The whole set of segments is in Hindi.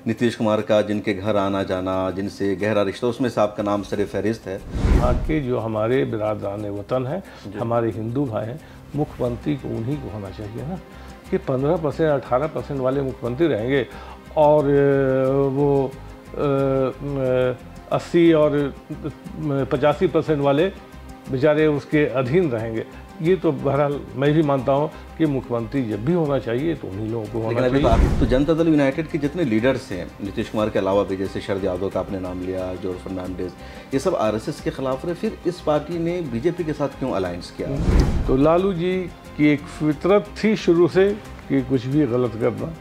नीतीश कुमार का जिनके घर आना जाना, जिनसे गहरा रिश्ता, उसमें से आपका नाम सर फहरिस्त है। यहाँ के जो हमारे बिरादरान वतन हैं, हमारे हिंदू भाई हैं, मुख्यमंत्री को उन्हीं को होना चाहिए ना कि 15% 18% वाले मुख्यमंत्री रहेंगे और वो 80 और 85% वाले बेचारे उसके अधीन रहेंगे। ये तो बहरहाल मैं भी मानता हूँ कि मुख्यमंत्री जब भी होना चाहिए तो उन्हीं लोगों को होना चाहिए। तो जनता दल यूनाइटेड के जितने लीडर्स हैं नीतीश कुमार के अलावा भी, जैसे शरद यादव का आपने नाम लिया, जॉर्ज फर्नांडिस, ये सब आरएसएस के खिलाफ रहे, फिर इस पार्टी ने बीजेपी के साथ क्यों अलायंस किया? तो लालू जी की एक फितरत थी शुरू से कि कुछ भी गलत करना,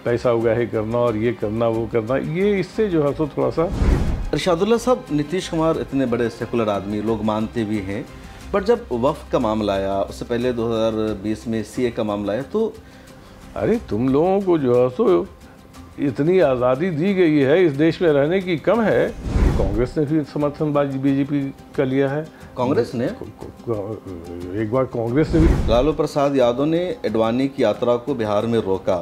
पैसा उगाही करना और ये करना वो करना, ये इससे जो है तो थोड़ा सा। इरशादुल्ला साहब, नीतीश कुमार इतने बड़े सेकुलर आदमी, लोग मानते भी हैं, बट जब वक्फ का मामला आया, उससे पहले 2020 में सीए का मामला आया, तो अरे तुम लोगों को जो है सो इतनी आज़ादी दी गई है इस देश में रहने की, कम है। कांग्रेस ने भी समर्थन बीजेपी का लिया है। कांग्रेस ने एक बार कांग्रेस ने भी। लालू प्रसाद यादव ने एडवाणी की यात्रा को बिहार में रोका,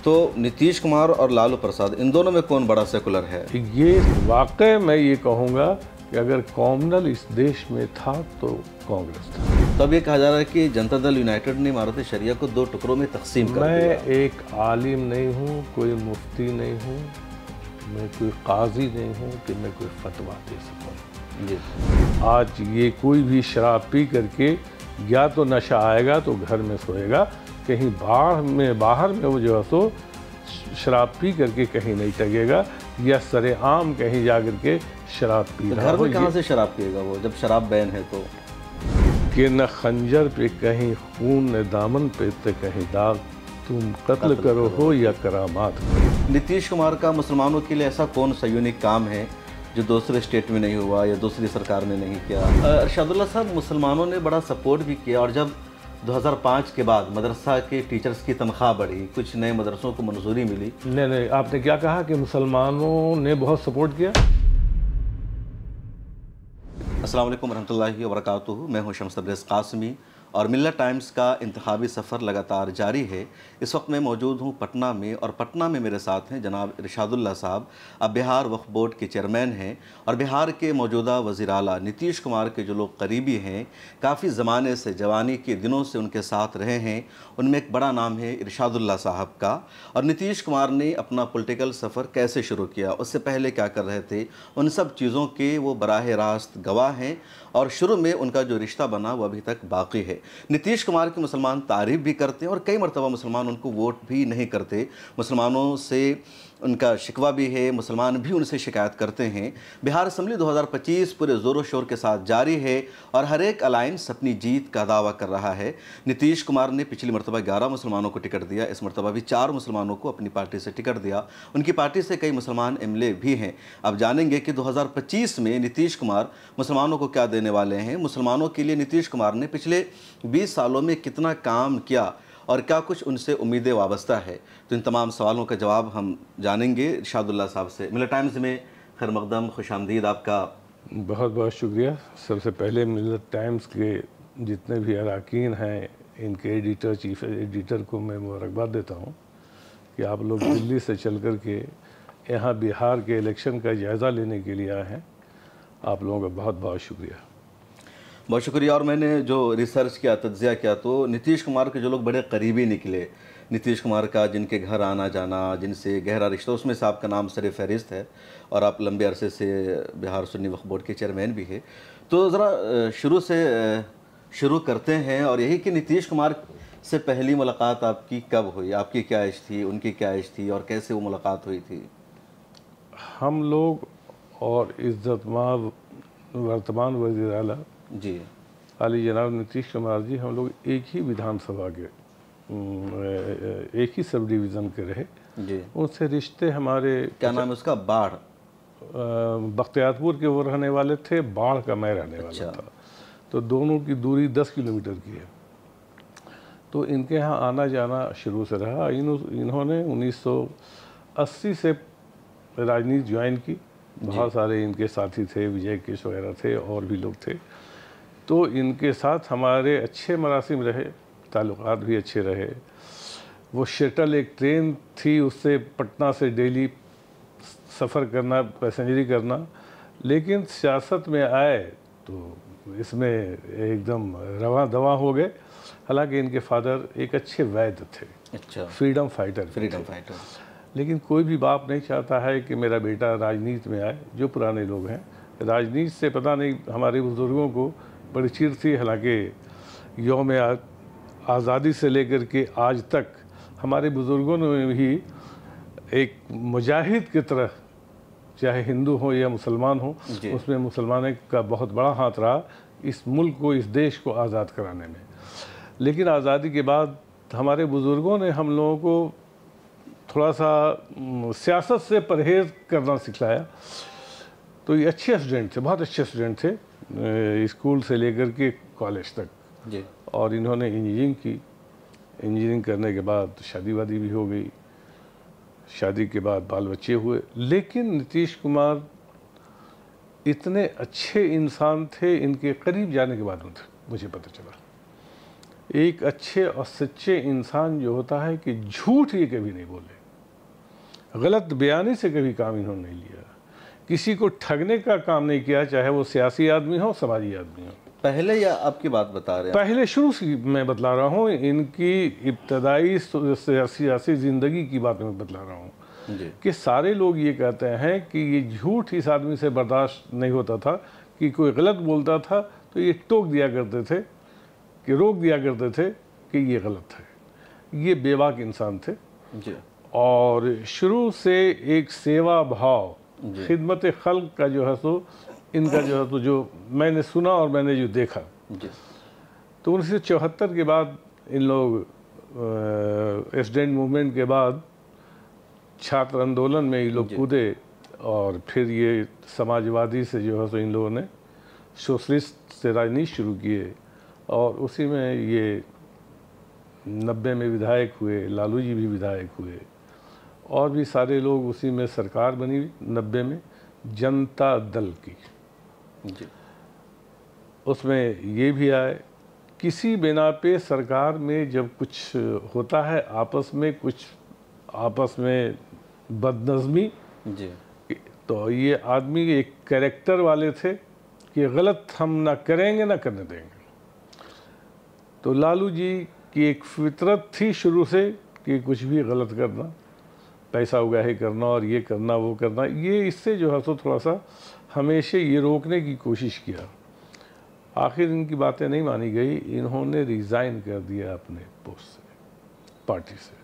तो नीतीश कुमार और लालू प्रसाद, इन दोनों में कौन बड़ा सेकुलर है? ये वाकई मैं ये कहूँगा कि अगर कॉमनल इस देश में था तो कांग्रेस था। तब ये कहा जा रहा है कि जनता दल यूनाइटेड ने इमारत शरिया को 2 टुकड़ों में तकसीम कर दिया। मैं एक आलिम नहीं हूँ, कोई मुफ्ती नहीं हूँ, मैं कोई काजी नहीं हूँ कि मैं कोई फतवा दे सकूँ जी। आज ये कोई भी शराब पी करके या तो नशा आएगा तो घर में सोएगा, कहीं बाहर में वो जो है सो शराब पी करके कहीं नहीं टगेगा या सरेआम कहीं जा करके शराब पी रहा घर में कहाँ से शराब पिएगा वो, जब शराब बैन है? तो कि न खंजर पे कहीं खून, न दामन पे तो कहीं दाग, तुम कत्ल करो हो या करामात। नीतीश कुमार का मुसलमानों के लिए ऐसा कौन सा यूनिक काम है जो दूसरे स्टेट में नहीं हुआ या दूसरी सरकार ने नहीं किया? इरशादुल्ला साहब, मुसलमानों ने बड़ा सपोर्ट भी किया, और जब 2005 के बाद मदरसा के टीचर्स की तनख्वाह बढ़ी, कुछ नए मदरसों को मंजूरी मिली। नहीं, आपने क्या कहा कि मुसलमानों ने बहुत सपोर्ट किया? अस्सलाम वालेकुम रहमतुल्लाहि व बरकातुहू। मैं हूं शम्स तबरेज़ कासमी और मिल्लत टाइम्स का इंतखाबी सफ़र लगातार जारी है। इस वक्त मैं मौजूद हूं पटना में, और पटना में मेरे साथ हैं जनाब इरशादुल्ला साहब। अब बिहार वक्फ बोर्ड के चेयरमैन हैं और बिहार के मौजूदा वज़ीर आला नीतीश कुमार के जो लोग करीबी हैं, काफ़ी ज़माने से, जवानी के दिनों से उनके साथ रहे हैं, उनमें एक बड़ा नाम है इरशादुल्ला साहब का। और नीतीश कुमार ने अपना पॉलिटिकल सफ़र कैसे शुरू किया, उससे पहले क्या कर रहे थे, उन सब चीज़ों के वो बराह रास्त गवाह हैं, और शुरू में उनका जो रिश्ता बना वो अभी तक बाकी है। नीतीश कुमार की मुसलमान तारीफ़ भी करते हैं और कई मरतबा मुसलमान उनको वोट भी नहीं करते। मुसलमानों से उनका शिकवा भी है, मुसलमान भी उनसे शिकायत करते हैं। बिहार असम्बली 2025 पूरे ज़ोरों शोर के साथ जारी है और हर एक अलायंस अपनी जीत का दावा कर रहा है। नीतीश कुमार ने पिछली मरतबा 11 मुसलमानों को टिकट दिया, इस मरतबा भी 4 मुसलमानों को अपनी पार्टी से टिकट दिया। उनकी पार्टी से कई मुसलमान एमएलए भी हैं। अब जानेंगे कि 2025 में नीतीश कुमार मुसलमानों को क्या देने वाले हैं, मुसलमानों के लिए नीतीश कुमार ने पिछले 20 सालों में कितना काम किया और क्या कुछ उनसे उम्मीदें वाबस्ता है। तो इन तमाम सवालों का जवाब हम जानेंगे इरशादुल्ला साहब से। मिल्लत टाइम्स में खैर मकदम, खुश आमदीद आपका। बहुत बहुत शुक्रिया। सबसे पहले मिल्लत टाइम्स के जितने भी अरकान हैं, इनके एडिटर, चीफ एडिटर को मैं मुबारकबाद देता हूँ कि आप लोग दिल्ली से चल कर के यहाँ बिहार के इलेक्शन का जायज़ा लेने के लिए आए हैं। आप लोगों का बहुत बहुत शुक्रिया। बहुत शुक्रिया। और मैंने जो रिसर्च किया, तज्ज़िया किया, तो नीतीश कुमार के जो लोग बड़े करीबी निकले, नीतीश कुमार का जिनके घर आना जाना, जिनसे गहरा रिश्ता, उसमें से आपका नाम सर फहरिस्त है और आप लंबे अरसे से बिहार सुन्नी वक्फ बोर्ड के चेयरमैन भी है। तो ज़रा शुरू से शुरू करते हैं, और यही कि नीतीश कुमार से पहली मुलाकात आपकी कब हुई, आपकी क्या एज थी, उनकी क्या एज थी, और कैसे वो मुलाकात हुई थी? हम लोग और इज़्ज़तमाब वर्तमान वज़ीर आला जी आली जनाब नीतीश कुमार जी, हम लोग एक ही विधानसभा के, एक ही सब डिवीज़न के रहे जी। उनसे रिश्ते हमारे। क्या नाम है उसका? बाढ़? बख्तियारपुर के वो रहने वाले थे, बाढ़ का मैं रहने वाला था, तो दोनों की दूरी 10 किलोमीटर की है। तो इनके यहाँ आना जाना शुरू से रहा। इन्होंने 1980 से राजनीति ज्वाइन की। बहुत सारे इनके साथी थे, विजय केश वगैरह थे और भी लोग थे। तो इनके साथ हमारे अच्छे मरासिम रहे, ताल्लुकात भी अच्छे रहे। वो शटल एक ट्रेन थी, उससे पटना से दिल्ली सफ़र करना, पैसेंजरी करना, लेकिन सियासत में आए तो इसमें एकदम रवा दवा हो गए। हालांकि इनके फादर एक अच्छे वैद्य थे, अच्छा, फ्रीडम फाइटर। लेकिन कोई भी बाप नहीं चाहता है कि मेरा बेटा राजनीति में आए। जो पुराने लोग हैं, राजनीति से पता नहीं, हमारे बुज़ुर्गों को बड़ी चिढ़ थी। हालांकि यौम आज़ादी से लेकर के आज तक हमारे बुज़ुर्गों ने भी एक मुजाहिद की तरह, चाहे हिंदू हो या मुसलमान हो, उसमें मुसलमानों का बहुत बड़ा हाथ रहा इस मुल्क को, इस देश को आज़ाद कराने में। लेकिन आज़ादी के बाद हमारे बुज़ुर्गों ने हम लोगों को थोड़ा सा सियासत से परहेज़ करना सिखाया। तो ये अच्छे स्टूडेंट थे, बहुत अच्छे स्टूडेंट थे, स्कूल से लेकर के कॉलेज तक जी। और इन्होंने इंजीनियरिंग की। इंजीनियरिंग करने के बाद शादी वादी भी हो गई, शादी के बाद बाल बच्चे हुए। लेकिन नीतीश कुमार इतने अच्छे इंसान थे, इनके करीब जाने के बाद मुझे पता चला एक अच्छे और सच्चे इंसान जो होता है कि झूठ ये कभी नहीं बोले, गलत बयानी से कभी काम इन्होंने नहीं लिया, किसी को ठगने का काम नहीं किया, चाहे वो सियासी आदमी हो, समाजी आदमी हो। पहले या आपकी बात बता रहे हैं? पहले शुरू से मैं बतला रहा हूँ, इनकी इब्तदाई सियासी ज़िंदगी की बात मैं बतला रहा हूँ कि सारे लोग ये कहते हैं कि ये झूठ इस आदमी से बर्दाश्त नहीं होता था कि कोई गलत बोलता था तो ये टोक दिया करते थे, कि रोक दिया करते थे कि ये गलत है। ये बेबाक इंसान थे जी। और शुरू से एक सेवा भाव, खिदमत खल्क का जो है सो इनका जो है तो जो मैंने सुना और मैंने जो देखा जी। तो 1974 के बाद इन लोग स्टूडेंट मूवमेंट के बाद छात्र आंदोलन में ये लोग कूदे और फिर ये समाजवादी से जो है तो इन लोगों ने सोशलिस्ट से राजनीति शुरू किए और उसी में ये 90 में विधायक हुए, लालू जी भी विधायक हुए और भी सारे लोग, उसी में सरकार बनी 90 में जनता दल की जी। उसमें ये भी आए। किसी बिना पे सरकार में जब कुछ होता है, आपस में बदनज़मी जी, तो ये आदमी एक कैरेक्टर वाले थे कि गलत हम ना करेंगे ना करने देंगे। तो लालू जी की एक फितरत थी शुरू से कि कुछ भी गलत करना, पैसा उगाही करना और ये करना वो करना, ये इससे जो है तो थोड़ा सा हमेशा ये रोकने की कोशिश किया। आखिर इनकी बातें नहीं मानी गई, इन्होंने रिज़ाइन कर दिया अपने पोस्ट से, पार्टी से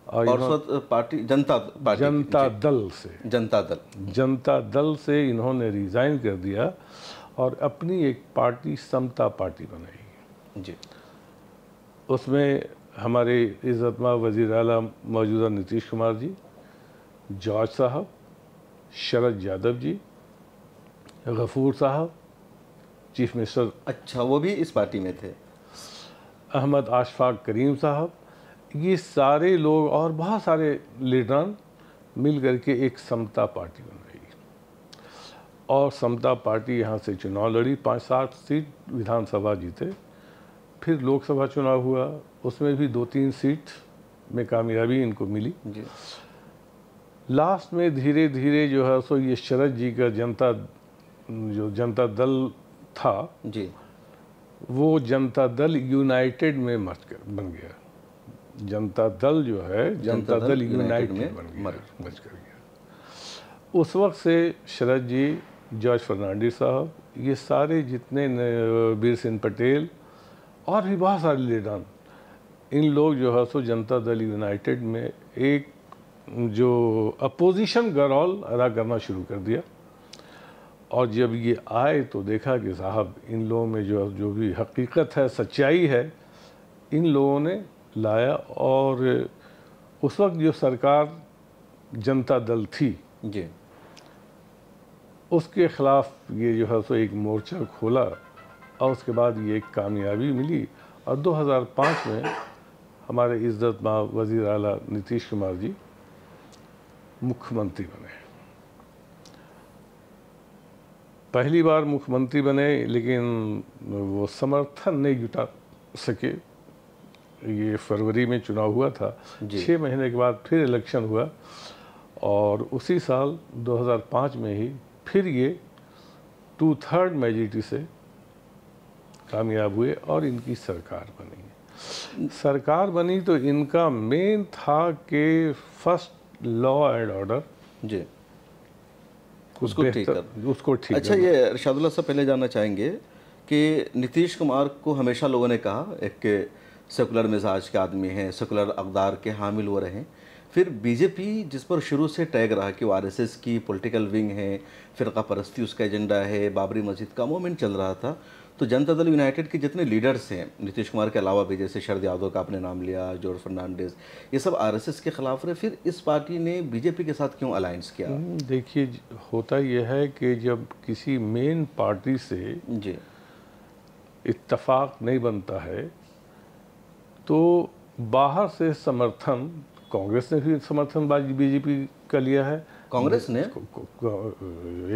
और पार्टी जनता दल से, जनता दल से इन्होंने रिज़ाइन कर दिया और अपनी एक पार्टी समता पार्टी बनाई जी। उसमें हमारे इज़्ज़तमाब वज़ीर आला मौजूदा नीतीश कुमार जी, जॉर्ज साहब, शरद यादव जी, गफूर साहब, चीफ मिनिस्टर, अच्छा वो भी इस पार्टी में थे, अहमद आशफाक करीम साहब, ये सारे लोग और बहुत सारे लीडरान मिल करके एक समता पार्टी बनाई और समता पार्टी यहाँ से चुनाव लड़ी, 5-7 सीट विधानसभा जीते। फिर लोकसभा चुनाव हुआ, उसमें भी 2-3 सीट में कामयाबी इनको मिली जी। लास्ट में धीरे धीरे जो है सो ये शरद जी का जनता दल था जी, वो जनता दल यूनाइटेड में बन गया। जनता दल जो है जनता दल यूनाइटेड में मर्ज कर गया। उस वक्त से शरद जी, जॉर्ज फर्नांडिस साहब, ये सारे जितने वीर सिंह पटेल और भी बहुत सारे लीडर, इन लोग जो है सो जनता दल यूनाइटेड में एक जो अपोजिशन का रोल अदा करना शुरू कर दिया। और जब ये आए तो देखा कि साहब इन लोगों में जो भी हकीकत है, सच्चाई है, इन लोगों ने लाया। और उस वक्त जो सरकार जनता दल थी जी, उसके ख़िलाफ़ ये जो है सो एक मोर्चा खोला और उसके बाद ये एक कामयाबी मिली और 2005 में हमारे इज़्ज़तमाब वज़ीर आला नीतीश कुमार जी मुख्यमंत्री बने। पहली बार मुख्यमंत्री बने लेकिन वो समर्थन नहीं जुटा सके। ये फरवरी में चुनाव हुआ था, 6 महीने के बाद फिर इलेक्शन हुआ और उसी साल 2005 में ही फिर ये 2/3 मेजॉरिटी से कामयाब हुए और इनकी सरकार बनी। सरकार बनी तो इनका मेन था कि फर्स्ट लॉ एंड ऑर्डर जी उसको ठीक उसको ठीक। अच्छा, ये इरशादुल्लाह साहब पहले जानना चाहेंगे कि नीतीश कुमार को हमेशा लोगों ने कहा एक सेकुलर मिजाज के आदमी हैं, सेकुलर अक़दार के हामिल वो रहे। फिर बीजेपी जिस पर शुरू से टैग रहा कि वो आरएसएस की पॉलिटिकल विंग है, फ़िरका परस्ती उसका एजेंडा है, बाबरी मस्जिद का मूवमेंट चल रहा था, तो जनता दल यूनाइटेड के जितने लीडर्स हैं नीतीश कुमार के अलावा भी, जैसे शरद यादव का आपने नाम लिया, जॉर्ज फर्नांडिस, ये सब आरएसएस के खिलाफ रहे। फिर इस पार्टी ने बीजेपी के साथ क्यों अलायंस किया? देखिए, होता यह है कि जब किसी मेन पार्टी से जी इत्तेफाक नहीं बनता है तो बाहर से समर्थन, कांग्रेस ने भी समर्थन बीजेपी का लिया है। कांग्रेस ने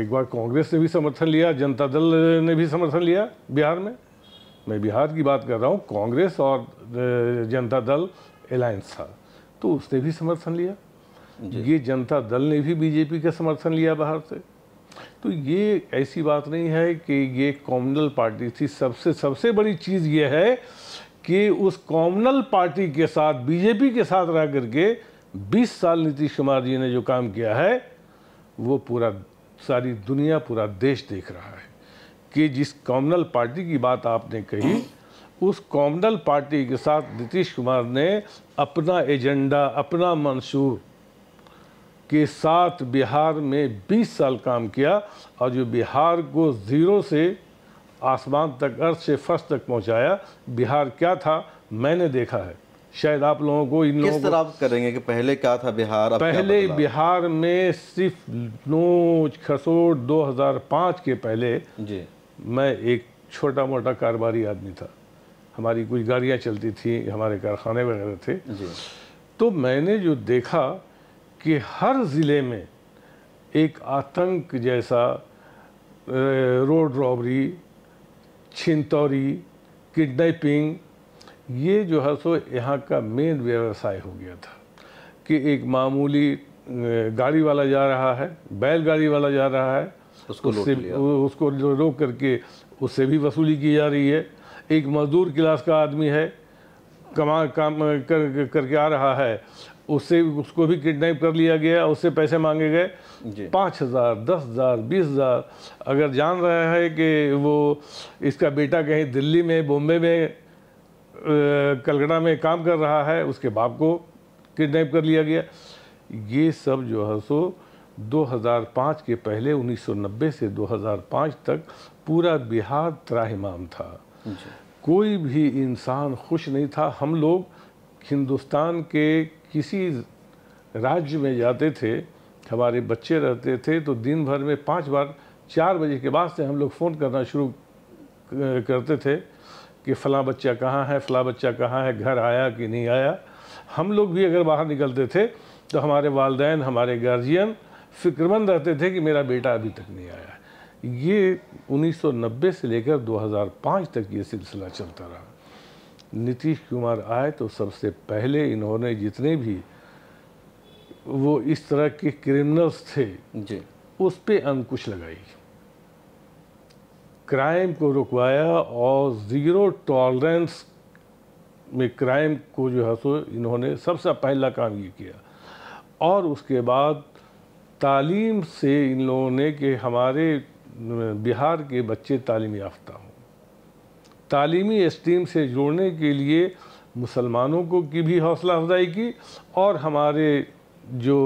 एक बार कांग्रेस ने भी समर्थन लिया, जनता दल ने भी समर्थन लिया बिहार में। मैं बिहार की बात कर रहा हूँ। कांग्रेस और जनता दल अलायंस था तो उसने भी समर्थन लिया। ये जनता दल ने भी बीजेपी का समर्थन लिया बाहर से। तो ये ऐसी बात नहीं है कि ये कॉम्युनल पार्टी थी। सबसे बड़ी चीज़ ये है कि उस कॉम्युनल पार्टी के साथ, बीजेपी के साथ रह करके 20 साल नीतीश कुमार जी ने जो काम किया है वो पूरा सारी दुनिया, पूरा देश देख रहा है कि जिस कॉम्युनल पार्टी की बात आपने कही, उस कॉम्युनल पार्टी के साथ नीतीश कुमार ने अपना एजेंडा, अपना मंशूर के साथ बिहार में 20 साल काम किया और जो बिहार को ज़ीरो से आसमान तक, अर्थ से फर्श तक पहुंचाया। बिहार क्या था मैंने देखा है, शायद आप लोगों को, इन लोगों को, किस तरह आप करेंगे कि पहले क्या था बिहार, अब पहले क्या बदला? बिहार में सिर्फ नोच खसोट 2005 के पहले जी मैं एक छोटा मोटा कारोबारी आदमी था। हमारी कुछ गाड़ियाँ चलती थी, हमारे कारखाने वगैरह थे। जी तो मैंने जो देखा कि हर ज़िले में एक आतंक जैसा रोड रॉबरी, छिनतौरी, किडनैपिंग, ये जो है सो यहाँ का मेन व्यवसाय हो गया था कि एक मामूली गाड़ी वाला जा रहा है, बैलगाड़ी वाला जा रहा है, उसको रोक करके उससे भी वसूली की जा रही है। एक मजदूर क्लास का आदमी है, काम करके आ रहा है, उसको भी किडनैप कर लिया गया, उससे पैसे मांगे गए 5,000, 10,000, 20,000। अगर जान रहा है कि वो इसका बेटा कहीं दिल्ली में, बॉम्बे में, कलकत्ता में काम कर रहा है, उसके बाप को किडनैप कर लिया गया। ये सब जो है सो 2005 के पहले 1990 से 2005 तक पूरा बिहार त्राहिमाम था। कोई भी इंसान खुश नहीं था। हम लोग हिंदुस्तान के किसी राज्य में जाते थे, हमारे बच्चे रहते थे, तो दिन भर में 5 बार 4 बजे के बाद से हम लोग फ़ोन करना शुरू करते थे कि फ़लाँ बच्चा कहाँ है, फ़लाँ बच्चा कहाँ है, घर आया कि नहीं आया। हम लोग भी अगर बाहर निकलते थे तो हमारे वालिदैन, हमारे गार्जियन फ़िक्रमंद रहते थे कि मेरा बेटा अभी तक नहीं आया। ये 1990 से लेकर 2005 तक ये सिलसिला चलता रहा। नीतीश कुमार आए तो सबसे पहले इन्होंने जितने भी वो इस तरह के क्रिमिनल्स थे जी उस पे अंकुश लगाई, क्राइम को रुकवाया और ज़ीरो टॉलरेंस में क्राइम को जो है सो इन्होंने सबसे पहला काम ये किया। और उसके बाद तालीम से इन लोगों ने कि हमारे बिहार के बच्चे तालीम याफ्ता हों, तालीमी स्ट्रीम से जोड़ने के लिए मुसलमानों को की भी हौसला अफजाई की और हमारे जो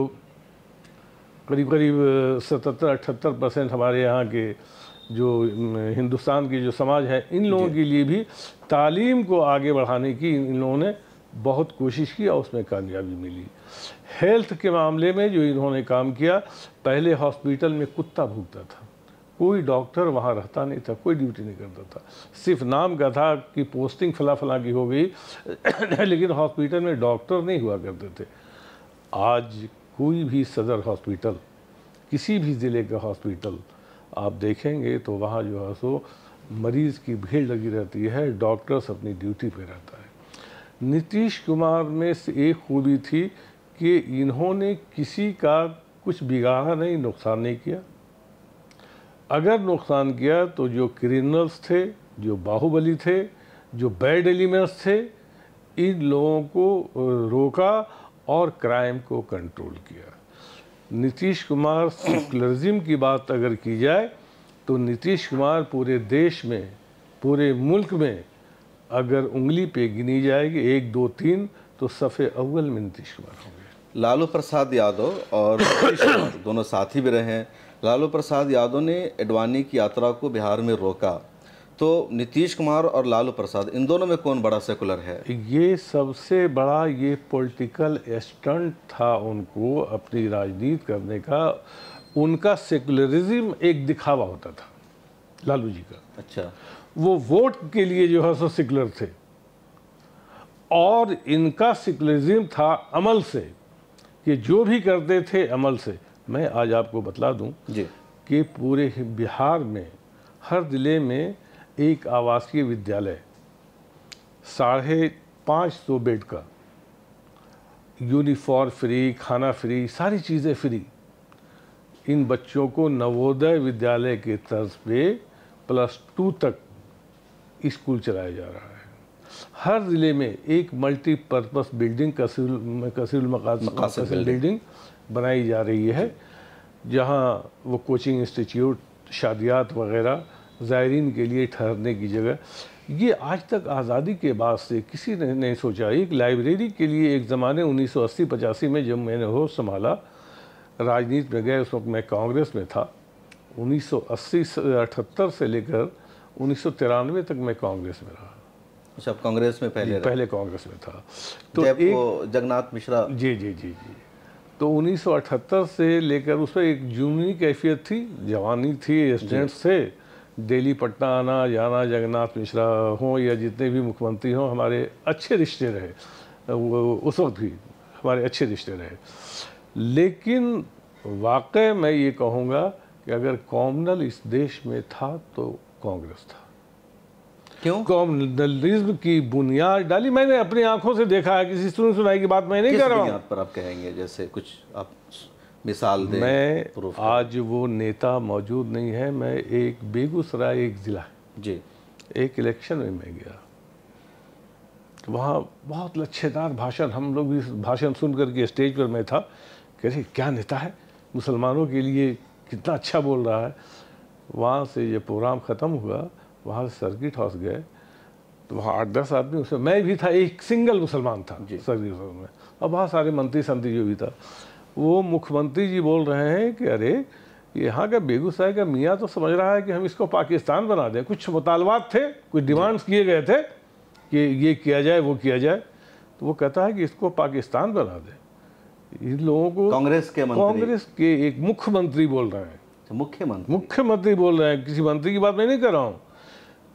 करीब 77-78% हमारे यहाँ के जो हिंदुस्तान के जो समाज है, इन लोगों के लिए भी तालीम को आगे बढ़ाने की इन लोगों ने बहुत कोशिश की और उसमें कामयाबी मिली। हेल्थ के मामले में जो इन्होंने काम किया, पहले हॉस्पिटल में कुत्ता भूखता था, कोई डॉक्टर वहाँ रहता नहीं था, कोई ड्यूटी नहीं करता था, सिर्फ नाम का था कि पोस्टिंग फला की हो गई लेकिन हॉस्पिटल में डॉक्टर नहीं हुआ करते थे। आज कोई भी सदर हॉस्पिटल, किसी भी ज़िले का हॉस्पिटल आप देखेंगे तो वहाँ जो है सो मरीज़ की भीड़ लगी रहती है, डॉक्टर्स अपनी ड्यूटी पे रहता है। नीतीश कुमार में से एक खूबी थी कि इन्होंने किसी का कुछ बिगाड़ा नहीं, नुकसान नहीं किया। अगर नुकसान किया तो जो क्रिमिनल्स थे, जो बाहुबली थे, जो बैड एलिमेंट्स थे, इन लोगों को रोका और क्राइम को कंट्रोल किया। नीतीश कुमार सेकुलरिज्म की बात अगर की जाए तो नीतीश कुमार पूरे देश में, पूरे मुल्क में अगर उंगली पे गिनी जाएगी 1, 2, 3 तो सफ़े अव्वल में नीतीश कुमार होंगे। लालू प्रसाद यादव और नीतीश कुमार दोनों साथी भी रहे हैं। लालू प्रसाद यादव ने एडवाणी की यात्रा को बिहार में रोका, तो नीतीश कुमार और लालू प्रसाद, इन दोनों में कौन बड़ा सेकुलर है? ये सबसे बड़ा ये पॉलिटिकल स्टंट था उनको अपनी राजनीति करने का। उनका सेकुलरिज्म एक दिखावा होता था लालू जी का। अच्छा, वो वोट के लिए जो है सो सेकुलर थे, और इनका सेकुलरिज्म था अमल से, कि जो भी करते थे अमल से। मैं आज आपको बतला दूं जी कि पूरे बिहार में हर ज़िले में एक आवासीय विद्यालय 550 बेड का, यूनिफॉर्म फ्री, खाना फ्री, सारी चीज़ें फ्री। इन बच्चों को नवोदय विद्यालय के तर्ज पे +2 तक स्कूल चलाया जा रहा है। हर ज़िले में एक मल्टीपर्पस बिल्डिंग, कसीरुल मकासद बिल्डिंग बनाई जा रही है, जहां वो कोचिंग इंस्टीट्यूट, शादियात वगैरह, ज़ायरीन के लिए ठहरने की जगह। ये आज तक आज़ादी के बाद से किसी ने नहीं सोचा। एक लाइब्रेरी के लिए एक ज़माने 1980-85 में जब मैंने होश संभाला, राजनीति में गए, उस वक्त मैं कांग्रेस में था। 1978 से लेकर 1993 तक मैं कांग्रेस में रहा। अच्छा, आप कांग्रेस में पहले कांग्रेस में था। तो जगन्नाथ मिश्रा जी। तो 1978 से लेकर उस पर एक जुनूनी कैफियत थी, जवानी थी, स्टूडेंट्स थे। दिल्ली पटना आना जाना, जगन्नाथ मिश्रा हों या जितने भी मुख्यमंत्री हों, हमारे अच्छे रिश्ते रहे। वो उस वक्त भी हमारे अच्छे रिश्ते रहे। लेकिन वाकई मैं ये कहूँगा कि अगर कॉमनल इस देश में था तो कांग्रेस था। क्यों? कॉमनलिज्म की बुनियाद डाली, मैंने अपनी आंखों से देखा है। किसी सुनाई की बात मैं नहीं कर रहा हूँ। पर आप कहेंगे, जैसे कुछ आप मिसाल दें? मैं आज वो नेता मौजूद नहीं है। मैं एक बेगूसराय, एक ज़िला जी, एक इलेक्शन में मैं गया, तो वहाँ बहुत लच्छेदार भाषण, हम लोग भी भाषण सुन करके स्टेज पर मैं था, कह रहे क्या नेता है, मुसलमानों के लिए कितना अच्छा बोल रहा है। वहाँ से जब प्रोग्राम ख़त्म हुआ, वहाँ से सर्किट हाउस गए, तो वहाँ 8-10 आदमी, उसमें मैं भी था, एक सिंगल मुसलमान था सर्किट हाउस में, और बहुत सारे मंत्री संतरी जो भी था। वो मुख्यमंत्री जी बोल रहे हैं कि अरे यहाँ का बेगूसराय का मियाँ तो समझ रहा है कि हम इसको पाकिस्तान बना दें। कुछ मुतालबात थे, कुछ डिमांड्स किए गए थे कि ये किया जाए, वो किया जाए। तो वो कहता है कि इसको पाकिस्तान बना दें। इन लोगों को कांग्रेस के एक मुख्यमंत्री बोल रहे हैं। मुख्यमंत्री बोल रहे हैं, किसी मंत्री की बात मैं नहीं कर रहा हूँ,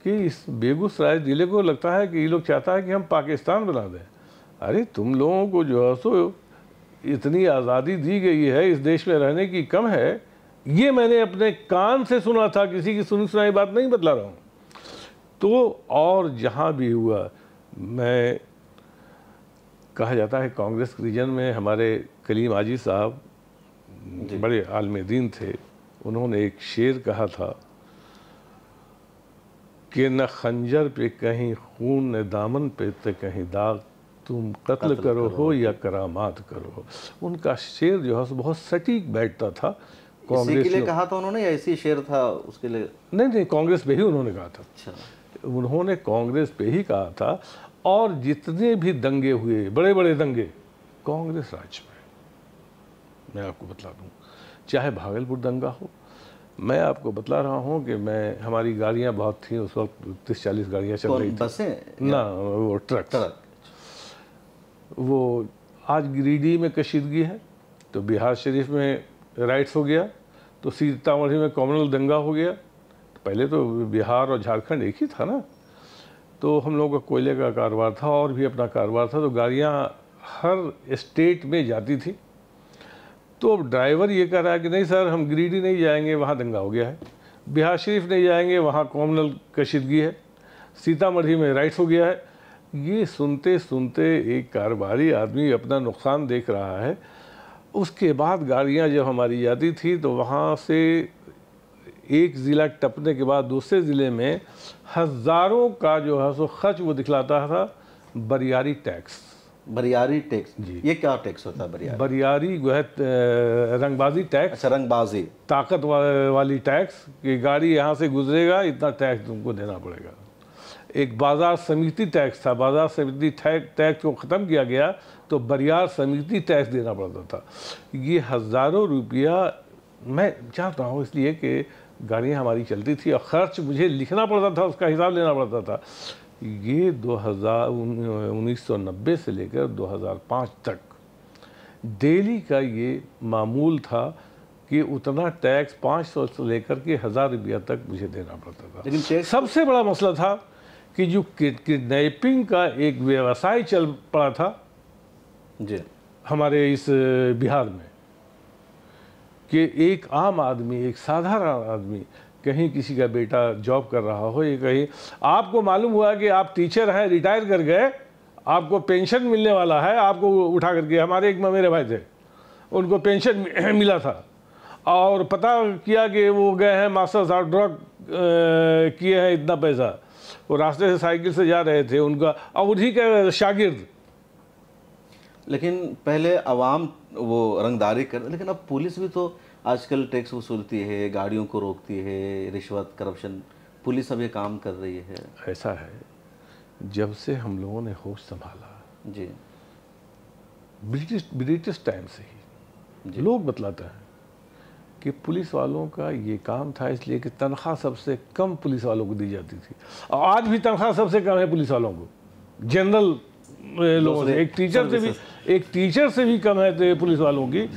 कि इस बेगूसराय ज़िले को लगता है कि ये लोग चाहता है कि हम पाकिस्तान बना दें। अरे तुम लोगों को जो है सो इतनी आज़ादी दी गई है, इस देश में रहने की कम है। ये मैंने अपने कान से सुना था, किसी की सुनाई बात नहीं बतला रहा हूँ। तो और जहाँ भी हुआ, मैं कहा जाता है कांग्रेस रीजन में हमारे कलीम आजी साहब बड़े आलिम दीन थे। उन्होंने एक शेर कहा था कि न खंजर पे कहीं खून, न दामन पे तो कहीं दाग, तुम कत्ल करो हो या करामात करो हो। उनका शेर जो है बहुत सटीक बैठता था। कांग्रेस के लिए कहा था उन्होंने, या इसी शेर था उसके लिए? नहीं, कांग्रेस पे ही उन्होंने कहा था। अच्छा, उन्होंने कांग्रेस पे ही कहा था। और जितने भी दंगे हुए, बड़े बड़े दंगे, कांग्रेस राज में, मैं आपको बतला दूं, चाहे भागलपुर दंगा हो, मैं आपको बतला रहा हूँ कि मैं, हमारी गाड़ियाँ बहुत थी उस वक्त, 30-40 गाड़ियाँ चल रही थी। बसें ना, वो ट्रक। वो आज गिरिडीह में कशीदगी है, तो बिहार शरीफ में राइट्स हो गया, तो सीतामढ़ी में कॉमनल दंगा हो गया। तो पहले तो बिहार और झारखंड एक ही था ना। तो हम लोगों का कोयले का कारोबार था और भी अपना कारोबार था, तो गाड़ियाँ हर स्टेट में जाती थी। तो अब ड्राइवर ये कह रहा है कि नहीं सर, हम गिरिडीह नहीं जाएंगे, वहाँ दंगा हो गया है। बिहार शरीफ नहीं जाएंगे, वहाँ कॉमनल कशीदगी है। सीतामढ़ी में राइट्स हो गया है। ये सुनते सुनते एक कारोबारी आदमी अपना नुकसान देख रहा है। उसके बाद गाड़ियाँ जब हमारी जाती थी तो वहाँ से एक ज़िला टपने के बाद दूसरे ज़िले में हज़ारों का जो है सो खर्च वो दिखलाता था बरियारी टैक्स। बरियारी टैक्स जी। ये क्या टैक्स होता है बरियारी? बरियारी जो है रंगबाजी टैक्स। अच्छा, रंगबाजी, ताकत वाली टैक्स कि गाड़ी यहाँ से गुजरेगा इतना टैक्स तुमको देना पड़ेगा। एक बाज़ार समिति टैक्स था, बाज़ार समिति टैक्स को ख़त्म किया गया तो बरियार समिति टैक्स देना पड़ता था। ये हज़ारों रुपया मैं चाहता हूँ इसलिए कि गाड़ियाँ हमारी चलती थी और ख़र्च मुझे लिखना पड़ता था, उसका हिसाब लेना पड़ता था। ये 1990 से लेकर 2005 तक दिल्ली का ये मामूल था कि उतना टैक्स 500 से लेकर के 1000 रुपया तक मुझे देना पड़ता था। लेकिन सबसे बड़ा मसला था कि जो किडनैपिंग का एक व्यवसाय चल पड़ा था जी हमारे इस बिहार में, कि एक आम आदमी, एक साधारण आदमी कहीं किसी का बेटा जॉब कर रहा हो, ये कहीं आपको मालूम हुआ कि आप टीचर हैं, रिटायर कर गए, आपको पेंशन मिलने वाला है, आपको उठा करके, हमारे एक मेरे भाई थे उनको पेंशन मिला था और पता किया कि वो गए हैं मास्टर्स ऑफ ड्रग किए हैं इतना पैसा, वो रास्ते से साइकिल से जा रहे थे उनका और उन्हीं के शागिर्द। लेकिन पहले आवाम वो रंगदारी कर, लेकिन अब पुलिस भी तो आजकल टैक्स वसूलती है, गाड़ियों को रोकती है, रिश्वत, करप्शन, पुलिस अब ये काम कर रही है। ऐसा है, जब से हम लोगों ने होश संभाला जी, ब्रिटिश टाइम से ही लोग बतलाते हैं कि पुलिस वालों का ये काम था, इसलिए कि तनख्वाह सबसे कम पुलिस वालों को दी जाती थी और आज भी तनख्वाह सबसे कम है पुलिस वालों को, जनरल लोगों से, एक टीचर से भी कम है पुलिस वालों की।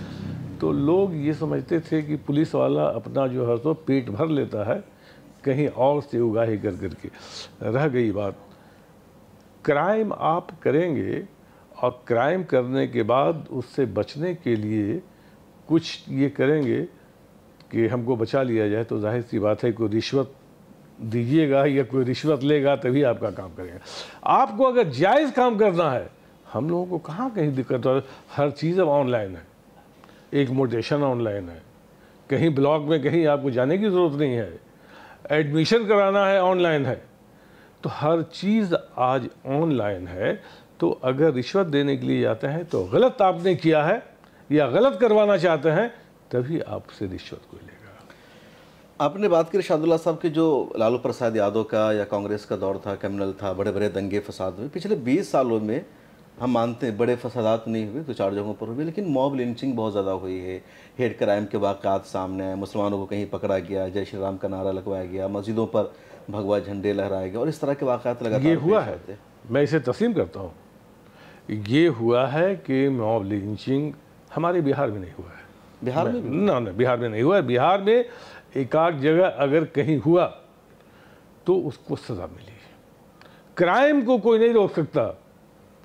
तो लोग ये समझते थे कि पुलिस वाला अपना जो है तो पेट भर लेता है, कहीं और से उगाही कर करके। रह गई बात, क्राइम आप करेंगे और क्राइम करने के बाद उससे बचने के लिए कुछ ये करेंगे कि हमको बचा लिया जाए, तो जाहिर सी बात है कोई रिश्वत दीजिएगा या कोई रिश्वत लेगा तभी आपका काम करेगा। आपको अगर जायज़ काम करना है, हम लोगों को कहाँ कहीं दिक्कत हो, हर चीज़ अब ऑनलाइन है, एक मोटेशन ऑनलाइन है, कहीं ब्लॉक में कहीं आपको जाने की ज़रूरत नहीं है, एडमिशन कराना है ऑनलाइन है, तो हर चीज़ आज ऑनलाइन है। तो अगर रिश्वत देने के लिए जाते हैं तो गलत आपने किया है या गलत करवाना चाहते हैं तभी आपसे रिश्वत कोई लेगा। आपने बात की रिशादुल्लाह साहब की, जो लालू प्रसाद यादव का या कांग्रेस का दौर था, क्रिमिनल था, बड़े बड़े दंगे फसाद हुए। पिछले 20 सालों में हम मानते हैं बड़े फसादात नहीं हुए, 2-4 जगहों पर हुए, लेकिन मॉब लिंचिंग बहुत ज़्यादा हुई है, हेड क्राइम के वाक़ात सामने आए, मुसलमानों को कहीं पकड़ा गया, जय श्री राम का नारा लगवाया गया, मस्जिदों पर भगवा झंडे लहराए गए और इस तरह के वाक़ात लगातार ये हुआ है। मैं इसे तस्लीम करता हूँ, ये हुआ है कि मॉब लिंचिंग हमारे बिहार में नहीं हुआ है। बिहार में ना बिहार में नहीं हुआ है। बिहार में एक आध जगह अगर कहीं हुआ तो उसको सज़ा मिली। क्राइम को कोई नहीं रोक सकता,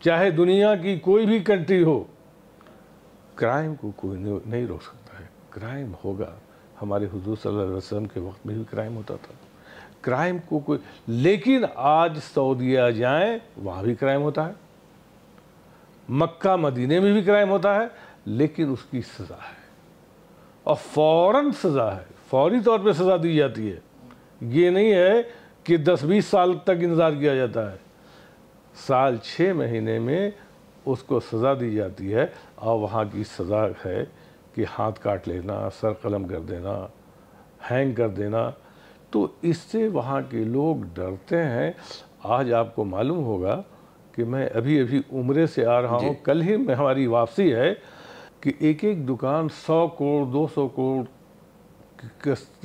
चाहे दुनिया की कोई भी कंट्री हो, क्राइम को कोई नहीं रोक सकता है। क्राइम होगा, हमारे हुजूर सल्लल्लाहु अलैहि वसल्लम के वक्त में भी क्राइम होता था, क्राइम को कोई, लेकिन आज सऊदीया जाएं वहाँ भी क्राइम होता है, मक्का मदीने में भी क्राइम होता है, लेकिन उसकी सज़ा है और फ़ौरन सज़ा है, फौरी तौर पे सज़ा दी जाती है। ये नहीं है कि 10-20 साल तक इंतज़ार किया जाता है, साल 6 महीने में उसको सज़ा दी जाती है। और वहाँ की सज़ा है कि हाथ काट लेना, सर कलम कर देना, हैंग कर देना। तो इससे वहाँ के लोग डरते हैं। आज आपको मालूम होगा कि मैं अभी अभी उम्रे से आ रहा हूँ, कल ही में हमारी वापसी है, कि एक एक दुकान 100 करोड़ 200 करोड़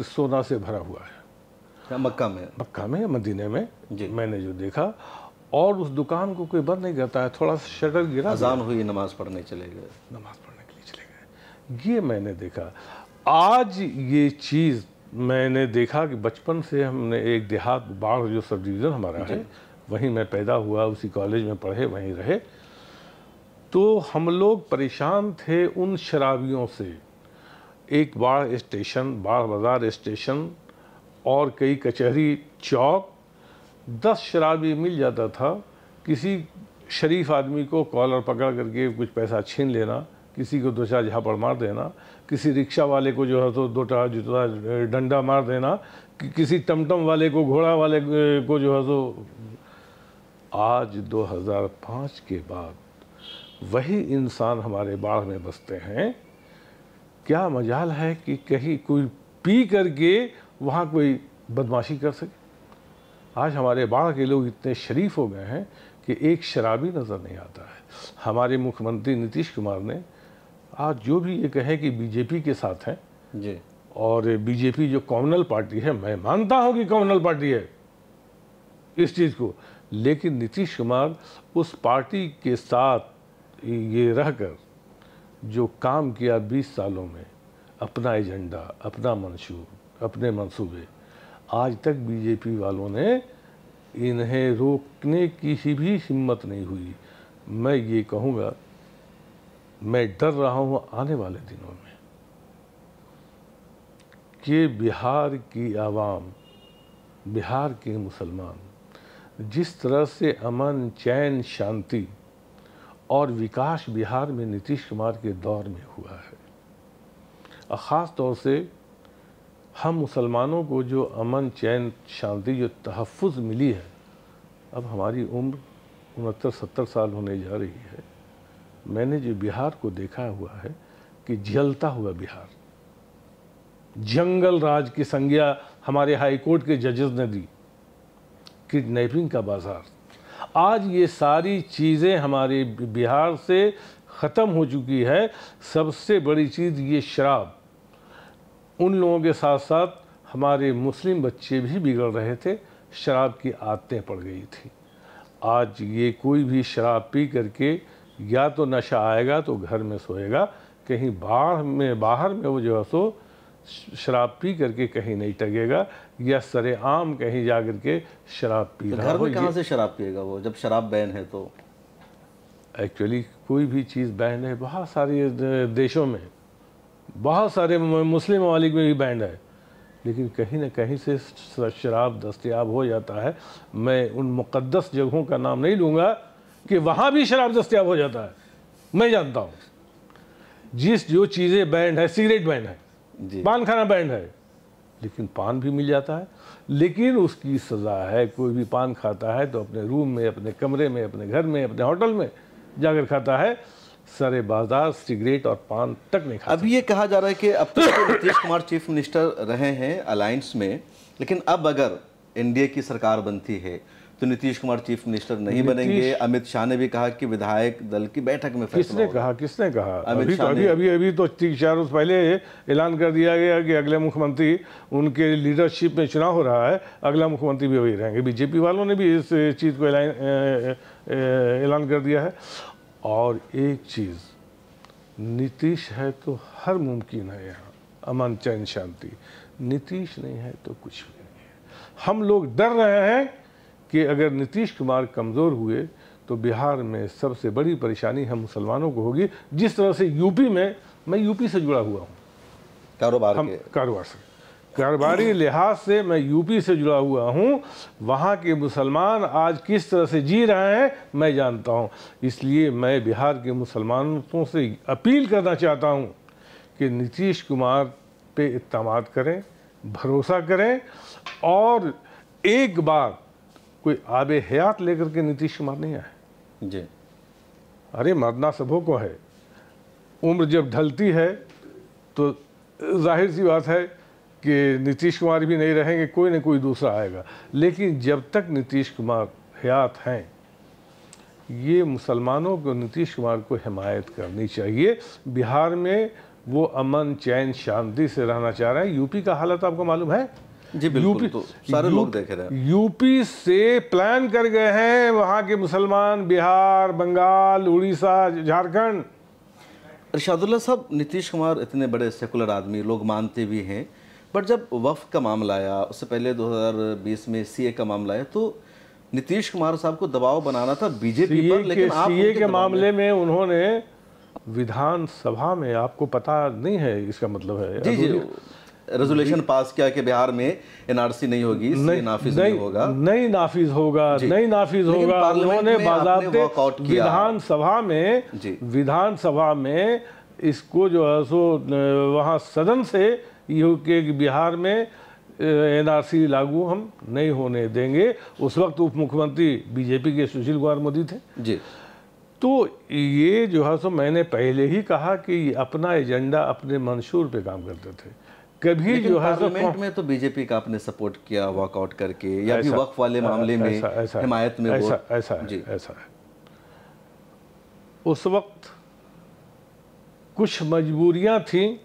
सोना से भरा हुआ है। मक्का में मदीने में मैंने जो देखा, और उस दुकान को कोई बंद नहीं करता है, थोड़ा सा शटर गिरा, अजान हुई, नमाज पढ़ने चले गए, ये मैंने देखा। आज ये चीज़ मैंने देखा कि बचपन से हमने एक देहात बाढ़ जो सब डिवीज़न हमारा है, वहीं मैं पैदा हुआ, उसी कॉलेज में पढ़े, वहीं रहे। तो हम लोग परेशान थे उन शराबियों से। एक बाढ़ स्टेशन, बाढ़ बाज़ार स्टेशन और कई कचहरी चौक, 10 शराबी मिल जाता था, किसी शरीफ आदमी को कॉलर पकड़ करके कुछ पैसा छीन लेना, किसी को 2-4 झापड़ मार देना, किसी रिक्शा वाले को जो है तो 2 जूता डंडा मार देना, किसी टमटम वाले को, घोड़ा वाले को जो है तो। आज 2005 के बाद वही इंसान हमारे बाढ़ में बसते हैं। क्या मजाल है कि कहीं कोई पी करके वहाँ कोई बदमाशी कर सके। आज हमारे बाढ़ के लोग इतने शरीफ हो गए हैं कि एक शराबी नज़र नहीं आता है। हमारे मुख्यमंत्री नीतीश कुमार ने आज जो भी ये कहे कि बीजेपी के साथ हैं जी, और बीजेपी जो कम्युनल पार्टी है, मैं मानता हूँ कि कम्युनल पार्टी है इस चीज़ को, लेकिन नीतीश कुमार उस पार्टी के साथ ये रहकर जो काम किया 20 सालों में, अपना एजेंडा, अपना मंशूर, अपने मंसूबे, आज तक बीजेपी वालों ने इन्हें रोकने की ही भी हिम्मत नहीं हुई। मैं ये कहूँगा, मैं डर रहा हूँ आने वाले दिनों में कि बिहार की आवाम, बिहार के मुसलमान जिस तरह से अमन, चैन, शांति और विकास बिहार में नीतीश कुमार के दौर में हुआ है, और ख़ास तौर से हम मुसलमानों को जो अमन, चैन, शांति, जो तहफ़्फ़ुज़ मिली है, अब हमारी उम्र 69-70 साल होने जा रही है। मैंने जो बिहार को देखा हुआ है कि जलता हुआ बिहार, जंगल राज की संज्ञा हमारे हाई कोर्ट के जजेस ने दी, किडनैपिंग का बाजार, आज ये सारी चीज़ें हमारे बिहार से ख़त्म हो चुकी है। सबसे बड़ी चीज़ ये शराब, उन लोगों के साथ साथ हमारे मुस्लिम बच्चे भी बिगड़ रहे थे, शराब की आदतें पड़ गई थी। आज ये कोई भी शराब पी करके या तो नशा आएगा तो घर में सोएगा, कहीं बाहर में वो जो है सो शराब पी करके कहीं नहीं टगेगा, या सरेआम कहीं जा करके शराब पी रहा हो। घर में कहाँ से शराब पिएगा वो, जब शराब बैन है तो? एक्चुअली कोई भी चीज़ बैन है, बहुत सारे देशों में, बहुत सारे मुस्लिम ममालिक में भी बैन है, लेकिन कहीं ना कहीं से शराब दस्तयाब हो जाता है। मैं उन मुक़द्दस जगहों का नाम नहीं लूँगा कि वहाँ भी शराब दस्तयाब हो जाता है। मैं जानता हूँ जो चीज़ें बैंड है, सिगरेट बैंड है, पान खाना बैंड है, लेकिन पान भी मिल जाता है, लेकिन उसकी सज़ा है। कोई भी पान खाता है तो अपने रूम में, अपने कमरे में, अपने घर में, अपने होटल में जाकर खाता है, सारे बाजार सिगरेट और पान तक नहीं खाता। अभी ये कहा जा रहा है कि अब तक तो नीतीश कुमार चीफ मिनिस्टर रहे हैं अलायंस में, लेकिन अब अगर एनडीए की सरकार बनती है तो नीतीश कुमार चीफ मिनिस्टर नहीं बनेंगे। अमित शाह ने भी कहा कि विधायक दल की बैठक में फैसला होगा। किसने कहा? अभी तो 3-4 रोज पहले ऐलान कर दिया गया कि अगले मुख्यमंत्री, उनके लीडरशिप में चुनाव हो रहा है, अगला मुख्यमंत्री भी वही रहेंगे। बीजेपी वालों ने भी इस चीज़ को ऐलान कर दिया है। और एक चीज़, नीतीश है तो हर मुमकिन है यहाँ अमन, चैन, शांति। नीतीश नहीं है तो कुछ भी नहीं है। हम लोग डर रहे हैं कि अगर नीतीश कुमार कमज़ोर हुए तो बिहार में सबसे बड़ी परेशानी हम मुसलमानों को होगी। जिस तरह से यूपी में, मैं यूपी से जुड़ा हुआ हूँ, कारोबार से, कारोबारी लिहाज से मैं यूपी से जुड़ा हुआ हूँ। वहाँ के मुसलमान आज किस तरह से जी रहे हैं मैं जानता हूँ। इसलिए मैं बिहार के मुसलमानों से अपील करना चाहता हूँ कि नीतीश कुमार पे इत्मीनान करें, भरोसा करें, और एक बार कोई आबे हयात लेकर के नीतीश कुमार नहीं आए जी। अरे मरना सबों को है, उम्र जब ढलती है तो जाहिर सी बात है कि नीतीश कुमार भी नहीं रहेंगे, कोई न कोई दूसरा आएगा। लेकिन जब तक नीतीश कुमार हयात हैं, ये मुसलमानों को नीतीश कुमार को हिमायत करनी चाहिए। बिहार में वो अमन, चैन, शांति से रहना चाह रहे हैं। यूपी का हालत आपको मालूम है जी? बिल्कुल, तो सारे लोग देख रहे हैं। यूपी से प्लान कर गए हैं वहाँ के मुसलमान, बिहार, बंगाल, उड़ीसा, झारखंड। इरशादुल्लाह साहब, नीतीश कुमार इतने बड़े सेकुलर आदमी, लोग मानते भी हैं, बट जब वफ़ का मामला आया, उससे पहले 2020 में सीए का मामला आया, तो नीतीश कुमार साहब को दबाव बनाना था बीजेपी पर, लेकिन आप सीए के मामले में उन्होंने विधानसभा में, आपको पता नहीं है इसका मतलब है, जी, रेजोल्यूशन पास किया कि बिहार में एनआरसी नहीं होगी, नाफिज नहीं होगा, नहीं नाफिज होगा। उन्होंने बाज़ाब्ते विधानसभा में इसको जो है सो वहाँ सदन से ये कि बिहार में NRC लागू हम नहीं होने देंगे। उस वक्त उप मुख्यमंत्री बीजेपी के सुशील कुमार मोदी थे जी। तो ये जो है सो मैंने पहले ही कहा कि अपना एजेंडा अपने मंशूर पे काम करते थे। कभी जो है पार्लियामेंट में तो बीजेपी का आपने सपोर्ट किया वॉकआउट करके, या भी वक्फ वाले मामले में हिमायत में वोट। ऐसा है। उस वक्त कुछ मजबूरियां थीं,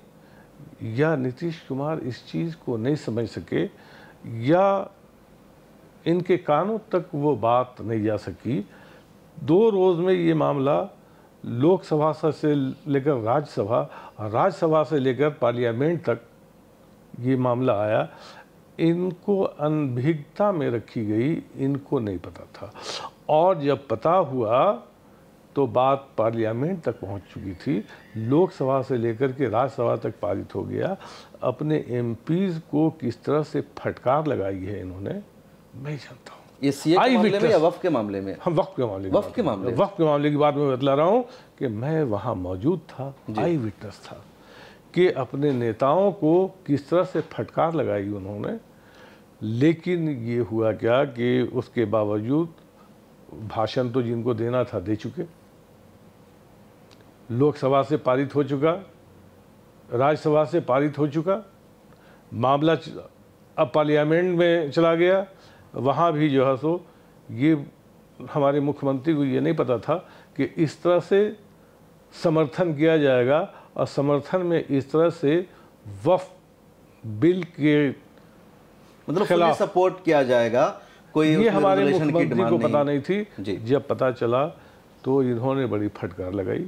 या नीतीश कुमार इस चीज़ को नहीं समझ सके, या इनके कानों तक वो बात नहीं जा सकी। 2 रोज़ में ये मामला लोकसभा से लेकर राज्यसभा, राज्यसभा से लेकर पार्लियामेंट तक ये मामला आया। इनको अनभिज्ञता में रखी गई, इनको नहीं पता था। और जब पता हुआ तो बात पार्लियामेंट तक पहुंच चुकी थी, लोकसभा से लेकर के राज्यसभा तक पारित हो गया। अपने MPs को किस तरह से फटकार लगाई है इन्होंने, मैं जानता हूँ। ये सीए के मामले में या वक्फ के मामले में? हम वक्फ के मामले की बात मैं बतला रहा हूँ कि मैं वहाँ मौजूद था, आई विटनेस था कि अपने नेताओं को किस तरह से फटकार लगाई उन्होंने। लेकिन ये हुआ क्या कि उसके बावजूद भाषण तो जिनको देना था दे चुके, लोकसभा से पारित हो चुका, राज्यसभा से पारित हो चुका, मामला अब पार्लियामेंट में चला गया। वहाँ भी जो है सो ये हमारे मुख्यमंत्री को ये नहीं पता था कि इस तरह से समर्थन किया जाएगा, और समर्थन में इस तरह से वक्फ बिल के मतलब खिलाफ सपोर्ट किया जाएगा। कोई ये हमारे मुख्यमंत्री को पता नहीं थी। जी। जब पता चला तो इन्होंने बड़ी फटकार लगाई,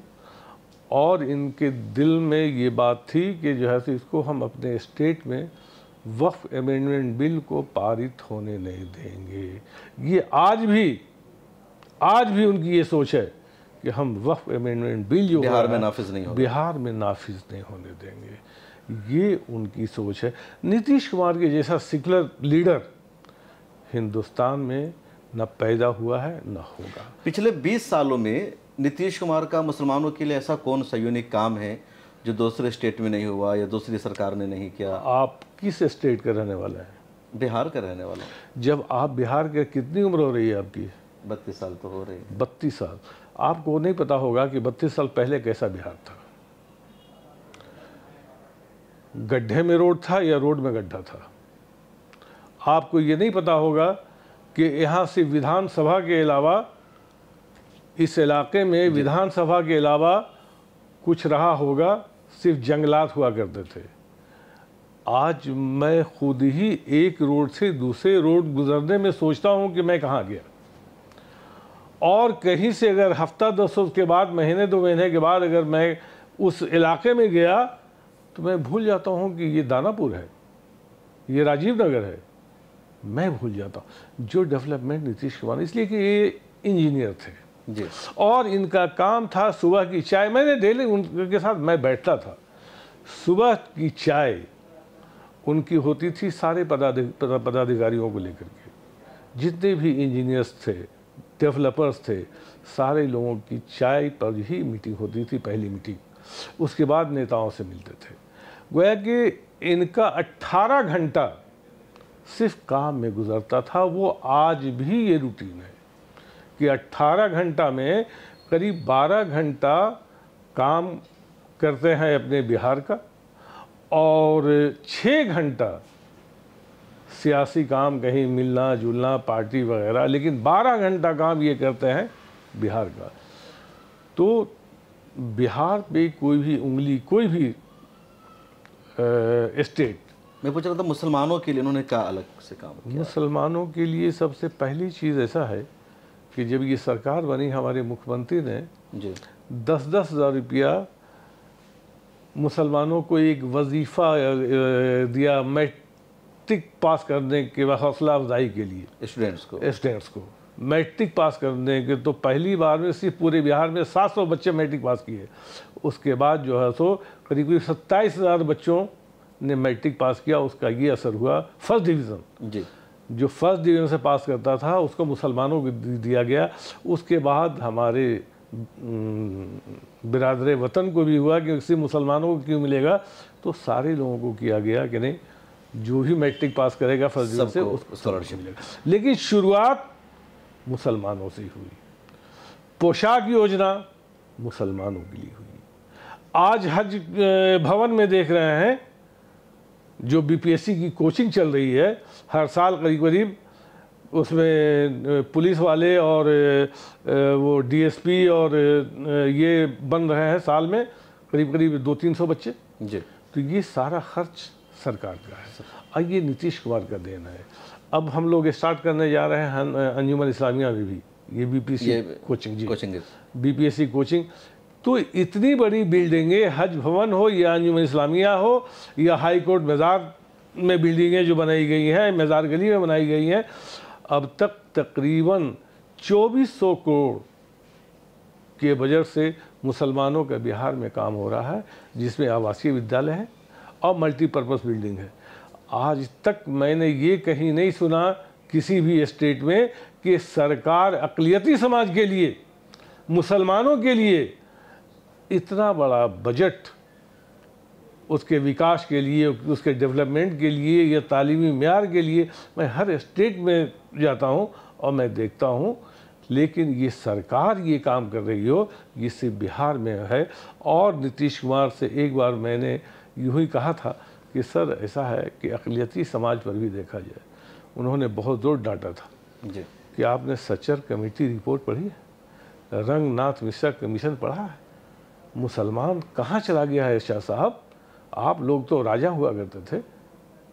और इनके दिल में ये बात थी कि जो है सो इसको हम अपने स्टेट में वक्फ अमेंडमेंट बिल को पारित होने नहीं देंगे। ये आज भी उनकी ये सोच है कि हम वक्फ अमेंडमेंट बिल जो बिहार में नाफिज नहीं होगा, बिहार में नाफिज नहीं होने देंगे। ये उनकी सोच है। नीतीश कुमार के जैसा सेक्युलर लीडर हिंदुस्तान में न पैदा हुआ है न होगा। पिछले 20 सालों में नीतीश कुमार का मुसलमानों के लिए ऐसा कौन सा यूनिक काम है जो दूसरे स्टेट में नहीं हुआ या दूसरी सरकार ने नहीं किया? आप किस स्टेट का रहने वाला है? बिहार का रहने वाला हूं। जब आप बिहार के, कितनी उम्र हो रही है आपकी? 32 साल तो हो रही है। 32 साल। आपको नहीं पता होगा कि 32 साल पहले कैसा बिहार था। गड्ढे में रोड था या रोड में गड्ढा था? आपको ये नहीं पता होगा कि यहाँ से विधानसभा के अलावा, इस इलाके में विधानसभा के अलावा कुछ रहा होगा, सिर्फ जंगलात हुआ करते थे। आज मैं खुद ही एक रोड से दूसरे रोड गुजरने में सोचता हूँ कि मैं कहाँ गया, और कहीं से अगर हफ्ता 10 रोज के बाद, महीने 2 महीने के बाद अगर मैं उस इलाके में गया तो मैं भूल जाता हूँ कि ये दानापुर है, ये राजीव नगर है। मैं भूल जाता हूँ जो डेवलपमेंट नीतीश कुमार, इसलिए कि ये इंजीनियर थे जी। और इनका काम था सुबह की चाय। मैंने डेली उनके साथ मैं बैठता था। सुबह की चाय उनकी होती थी सारे पदाधिकारियों को लेकर के, जितने भी इंजीनियर्स थे, डेवलपर्स थे, सारे लोगों की चाय पर ही मीटिंग होती थी, पहली मीटिंग। उसके बाद नेताओं से मिलते थे। गोया कि इनका 18 घंटा सिर्फ काम में गुजरता था। वो आज भी ये रूटीन है कि 18 घंटा में करीब 12 घंटा काम करते हैं अपने बिहार का, और 6 घंटा सियासी काम, कहीं मिलना जुलना, पार्टी वगैरह, लेकिन 12 घंटा काम ये करते हैं बिहार का। तो बिहार पे कोई भी उंगली, कोई भी स्टेट, मैं पूछ रहा था मुसलमानों के लिए उन्होंने क्या अलग से काम किया? मुसलमानों के लिए सबसे पहली चीज़ ऐसा है कि जब ये सरकार बनी, हमारे मुख्यमंत्री ने जी 10-10 हज़ार रुपया मुसलमानों को एक वजीफ़ा दिया मैट्रिक पास करने के बाद, हौसला अफजाई के लिए स्टूडेंट्स को मैट्रिक पास करने के। तो पहली बार में सिर्फ पूरे बिहार में 700 बच्चे मैट्रिक पास किए। उसके बाद जो है सो करीब 27,000 बच्चों ने मैट्रिक पास किया। उसका ये असर हुआ, फर्स्ट डिवीज़न जी, जो फर्स्ट डिवीज़न से पास करता था उसको मुसलमानों को दिया गया। उसके बाद हमारे बिरादर वतन को भी हुआ कि किसी मुसलमानों को क्यों मिलेगा, तो सारे लोगों को किया गया कि नहीं, जो भी मैट्रिक पास करेगा फर्स्ट डिवीजन से उसको स्कॉलरशिप मिलेगा। लेकिन शुरुआत मुसलमानों से ही हुई। पोशाक योजना मुसलमानों के लिए हुई। आज हज भवन में देख रहे हैं जो बीपीएससी की कोचिंग चल रही है, हर साल करीब करीब उसमें पुलिस वाले और वो डीएसपी और ये बन रहे हैं, साल में करीब करीब 200-300 बच्चे जी। तो ये सारा खर्च सरकार का है और ये नीतीश कुमार का देन है। अब हम लोग स्टार्ट करने जा रहे हैं अंजुमन इस्लामिया में भी ये बीपीएससी कोचिंग जी, बीपीएससी कोचिंग। तो इतनी बड़ी बिल्डिंगें, हज भवन हो या अंजुमन इस्लामिया हो या हाई कोर्ट मज़ार में बिल्डिंगें जो बनाई गई हैं, मज़ार गली में बनाई गई हैं, अब तक तकरीबन 2400 करोड़ के बजट से मुसलमानों का बिहार में काम हो रहा है, जिसमें आवासीय विद्यालय है और मल्टीपर्पज़ बिल्डिंग है। आज तक मैंने ये कहीं नहीं सुना किसी भी स्टेट में कि सरकार अक़लियती समाज के लिए, मुसलमानों के लिए इतना बड़ा बजट उसके विकास के लिए, उसके डेवलपमेंट के लिए या तालीमी म्यार के लिए। मैं हर स्टेट में जाता हूँ और मैं देखता हूँ, लेकिन ये सरकार ये काम कर रही हो, ये सिर्फ बिहार में है। और नीतीश कुमार से एक बार मैंने यूँ ही कहा था कि सर ऐसा है कि अक़लियती समाज पर भी देखा जाए। उन्होंने बहुत जोर डांटा था जी कि आपने सच्चर कमेटी रिपोर्ट पढ़ी है, रंगनाथ मिश्रा कमीशन पढ़ा है, मुसलमान कहाँ चला गया है शाह साहब? आप लोग तो राजा हुआ करते थे,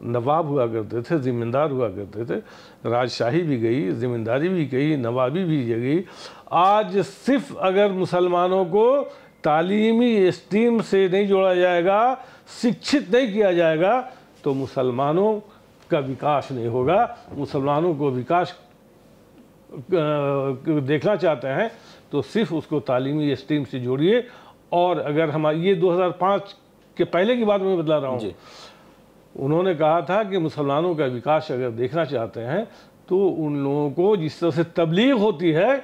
नवाब हुआ करते थे, ज़िम्मेदार हुआ करते थे, राजशाही भी गई, ज़िम्मेदारी भी गई, नवाबी भी गई। आज सिर्फ अगर मुसलमानों को तालीमी स्ट्रीम से नहीं जोड़ा जाएगा, शिक्षित नहीं किया जाएगा, तो मुसलमानों का विकास नहीं होगा। मुसलमानों को विकास देखना चाहते हैं तो सिर्फ उसको तालीमी स्ट्रीम से जोड़िए। और अगर हम ये 2005 के पहले की बात मैं बतला रहा हूँ, उन्होंने कहा था कि मुसलमानों का विकास अगर देखना चाहते हैं तो उन लोगों को जिस तरह से तबलीग होती है,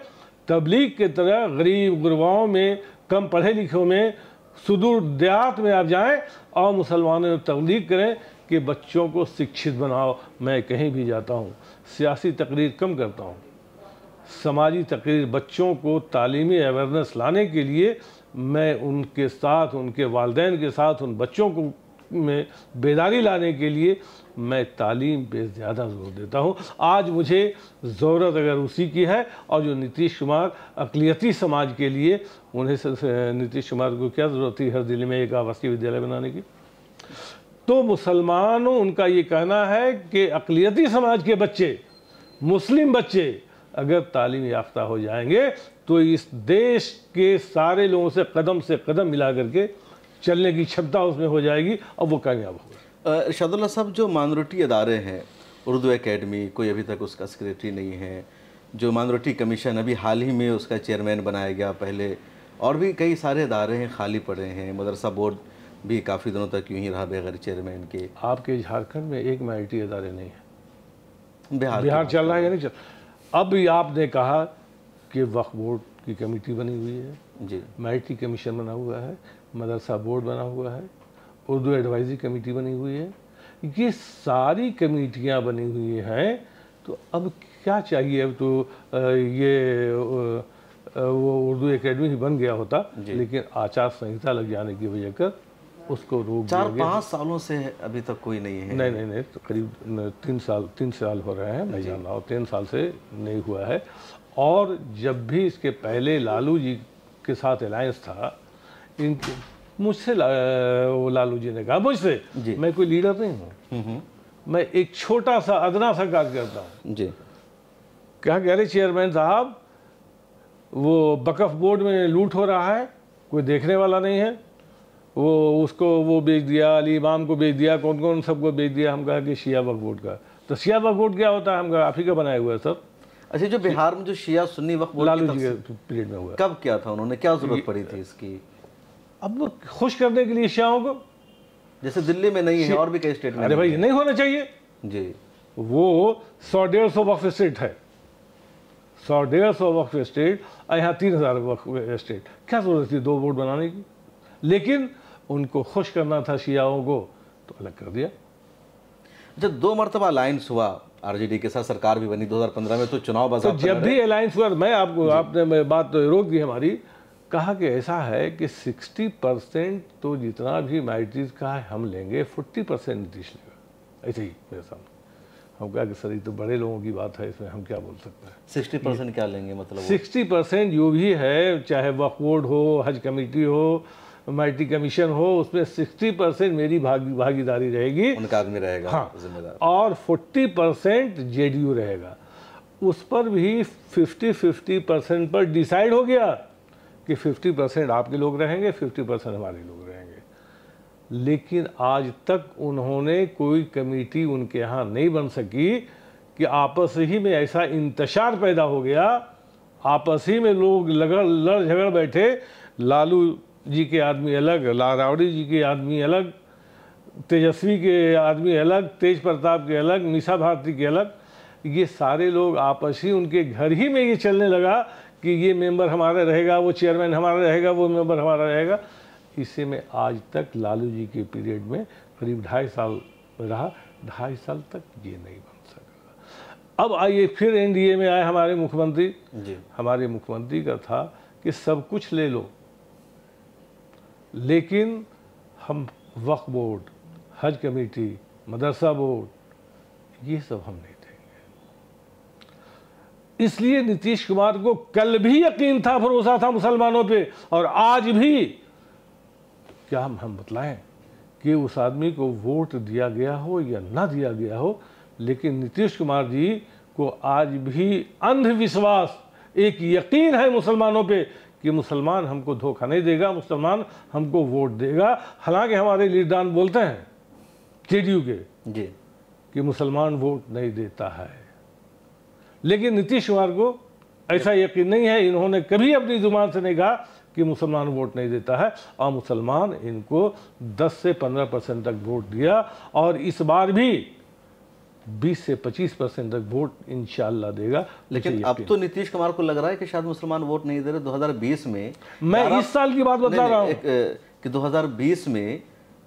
तबलीग के तरह गरीब गुरबाओं में, कम पढ़े लिखों में, सुदूर देहात में आप जाएं और मुसलमानों में तबलीग करें कि बच्चों को शिक्षित बनाओ। मैं कहीं भी जाता हूँ, सियासी तकरीर कम करता हूँ, समाजी तकरीर, बच्चों को तालीमी अवेयरनेस लाने के लिए मैं उनके साथ, उनके वालिदैन के साथ, उन बच्चों को में बेदारी लाने के लिए मैं तालीम पे ज़्यादा ज़ोर देता हूँ। आज मुझे ज़रूरत अगर उसी की है, और जो नीतीश कुमार अक़लियती समाज के लिए, उन्हें नीतीश कुमार को क्या ज़रूरत थी हर ज़िले में एक आवासीय विद्यालय बनाने की? तो मुसलमानों, उनका ये कहना है कि अक़लियती समाज के बच्चे, मुस्लिम बच्चे अगर तालीम याफ्ता हो जाएंगे तो इस देश के सारे लोगों से कदम मिला करके चलने की क्षमता उसमें हो जाएगी और वो कामयाब होगा। इरशादुल्लाह साहब, जो माइनॉरिटी अदारे हैं, उर्दू एकेडमी, कोई अभी तक उसका सेक्रेटरी नहीं है, जो माइनॉरिटी कमीशन अभी हाल ही में उसका चेयरमैन बनाया गया, पहले और भी कई सारे अदारे हैं खाली पड़े हैं, मदरसा बोर्ड भी काफ़ी दिनों तक यूँ ही रहा बगैर चेयरमैन के। आपके झारखंड में एक माइनॉरिटी अदारे नहीं है, बिहार चल रहा है या नहीं चल? अब आपने कहा कि वक्फ बोर्ड की कमेटी बनी हुई है जी, माइनॉरिटी कमीशन बना हुआ है, मदरसा बोर्ड बना हुआ है, उर्दू एडवाइजरी कमेटी बनी हुई है, ये सारी कमेटियाँ बनी हुई हैं। तो अब क्या चाहिए? अब तो ये वो उर्दू एकेडमी ही बन गया होता, लेकिन आचार संहिता लग जाने की वजह कर उसको रोक दिया गया। 4-5 सालों से अभी तक कोई नहीं है। नहीं, तो करीब 3 साल हो रहे हैं, मैं जान रहा हूँ, 3 साल से नहीं हुआ है। और जब भी इसके पहले लालू जी के साथ अलायंस था, इनके मुझसे वो लालू जी ने कहा मुझसे, मैं कोई लीडर नहीं हूँ, मैं एक छोटा सा अदना सा कार्यकर्ता हूँ जी। क्या कह रहे चेयरमैन साहब, वो वक्फ बोर्ड में लूट हो रहा है, कोई देखने वाला नहीं है, वो उसको वो बेच दिया, अली इमाम को बेच दिया, कौन कौन सबको बेच दिया। हम कहा कि शिया वक्फ बोर्ड का। तो शिया वक्फ बोर्ड क्या होता है? हम कहा आप ही का बनाया हुआ है सर। अच्छा, जो बिहार में जो शिया सुन्नी वक्फ बोर्ड लालू जी के पीरियड में हुआ, कब क्या था? उन्होंने क्या जरूरत पड़ी थी इसकी? अब खुश करने के लिए शियाओं को, जैसे दिल्ली में नहीं है और भी कई स्टेट में। अरे भाई, नहीं होना चाहिए जी। वो 100-150 वक्फ स्टेट है, 100-150 वक्फ एस्टेट और यहाँ 3000 वक्फ एस्टेट, क्या जरूरत थी 2 बोर्ड बनाने की? लेकिन उनको खुश करना था शियाओं को, तो अलग कर दिया। जब 2 मरतबा अलायंस हुआ आरजेडी के साथ, सरकार भी बनी 2015 में, तो चुनाव तो बाज़ाब्ता जब भी अलायंस हुआ, मैं आपको, आपने बात तो रोक दी हमारी, कहा कि ऐसा है कि 60% तो जितना भी माइनॉरिटीज़ का है हम लेंगे, 40% नीतीश लेगा, ऐसे ही मेरे सामने। हम कहा कि सर ये तो बड़े लोगों की बात है, इसमें हम क्या बोल सकते हैं। 60% क्या लेंगे मतलब? 60% जो भी है, चाहे वक्फ बोर्ड हो, हज कमेटी हो, माइटी कमीशन हो, उसमें 60% मेरी भागीदारी रहेगी, उनका आदमी रहेगा, हाँ, जिम्मेदार, और 40% जेडीयू रहेगा। उस पर भी 50-50% पर डिसाइड हो गया कि 50% आपके लोग रहेंगे, 50% हमारे लोग रहेंगे। लेकिन आज तक उन्होंने कोई कमेटी उनके यहाँ नहीं बन सकी कि आपस ही में ऐसा इंतशार पैदा हो गया, आपस ही में लोग लड़ झगड़ बैठे, लालू जी के आदमी अलग, रावड़ी जी के आदमी अलग, तेजस्वी के आदमी अलग, तेज प्रताप के अलग, मीसा भारती के अलग, ये सारे लोग आपस ही उनके घर ही में ये चलने लगा कि ये मेंबर हमारा रहेगा, वो चेयरमैन हमारा रहेगा, वो मेंबर हमारा रहेगा। इसी में आज तक लालू जी के पीरियड में करीब 2.5 साल रहा, 2.5 साल तक ये नहीं बन सका। अब आइए फिर एनडीए में आए हमारे मुख्यमंत्री जी। हमारे मुख्यमंत्री का था कि सब कुछ ले लो, लेकिन हम वक्फ बोर्ड, हज कमेटी, मदरसा बोर्ड, ये सब हम नहीं देंगे। इसलिए नीतीश कुमार को कल भी यकीन था, भरोसा था मुसलमानों पे, और आज भी क्या हम बतलाएं कि उस आदमी को वोट दिया गया हो या ना दिया गया हो, लेकिन नीतीश कुमार जी को आज भी अंधविश्वास, एक यकीन है मुसलमानों पे कि मुसलमान हमको धोखा नहीं देगा, मुसलमान हमको वोट देगा। हालांकि हमारे लीडरान बोलते हैं जेडीयू के जी कि मुसलमान वोट नहीं देता है, लेकिन नीतीश कुमार को ऐसा यकीन नहीं है। इन्होंने कभी अपनी जुबान से नहीं कहा कि मुसलमान वोट नहीं देता है, और मुसलमान इनको 10 से 15% तक वोट दिया, और इस बार भी 20 से 25% तक वोट इंशाल्लाह देगा। लेकिन अब तो नीतीश कुमार को लग रहा है कि शायद मुसलमान वोट नहीं दे रहे। 2020 में, मैं इस साल की बात बता रहा हूँ कि 2020 में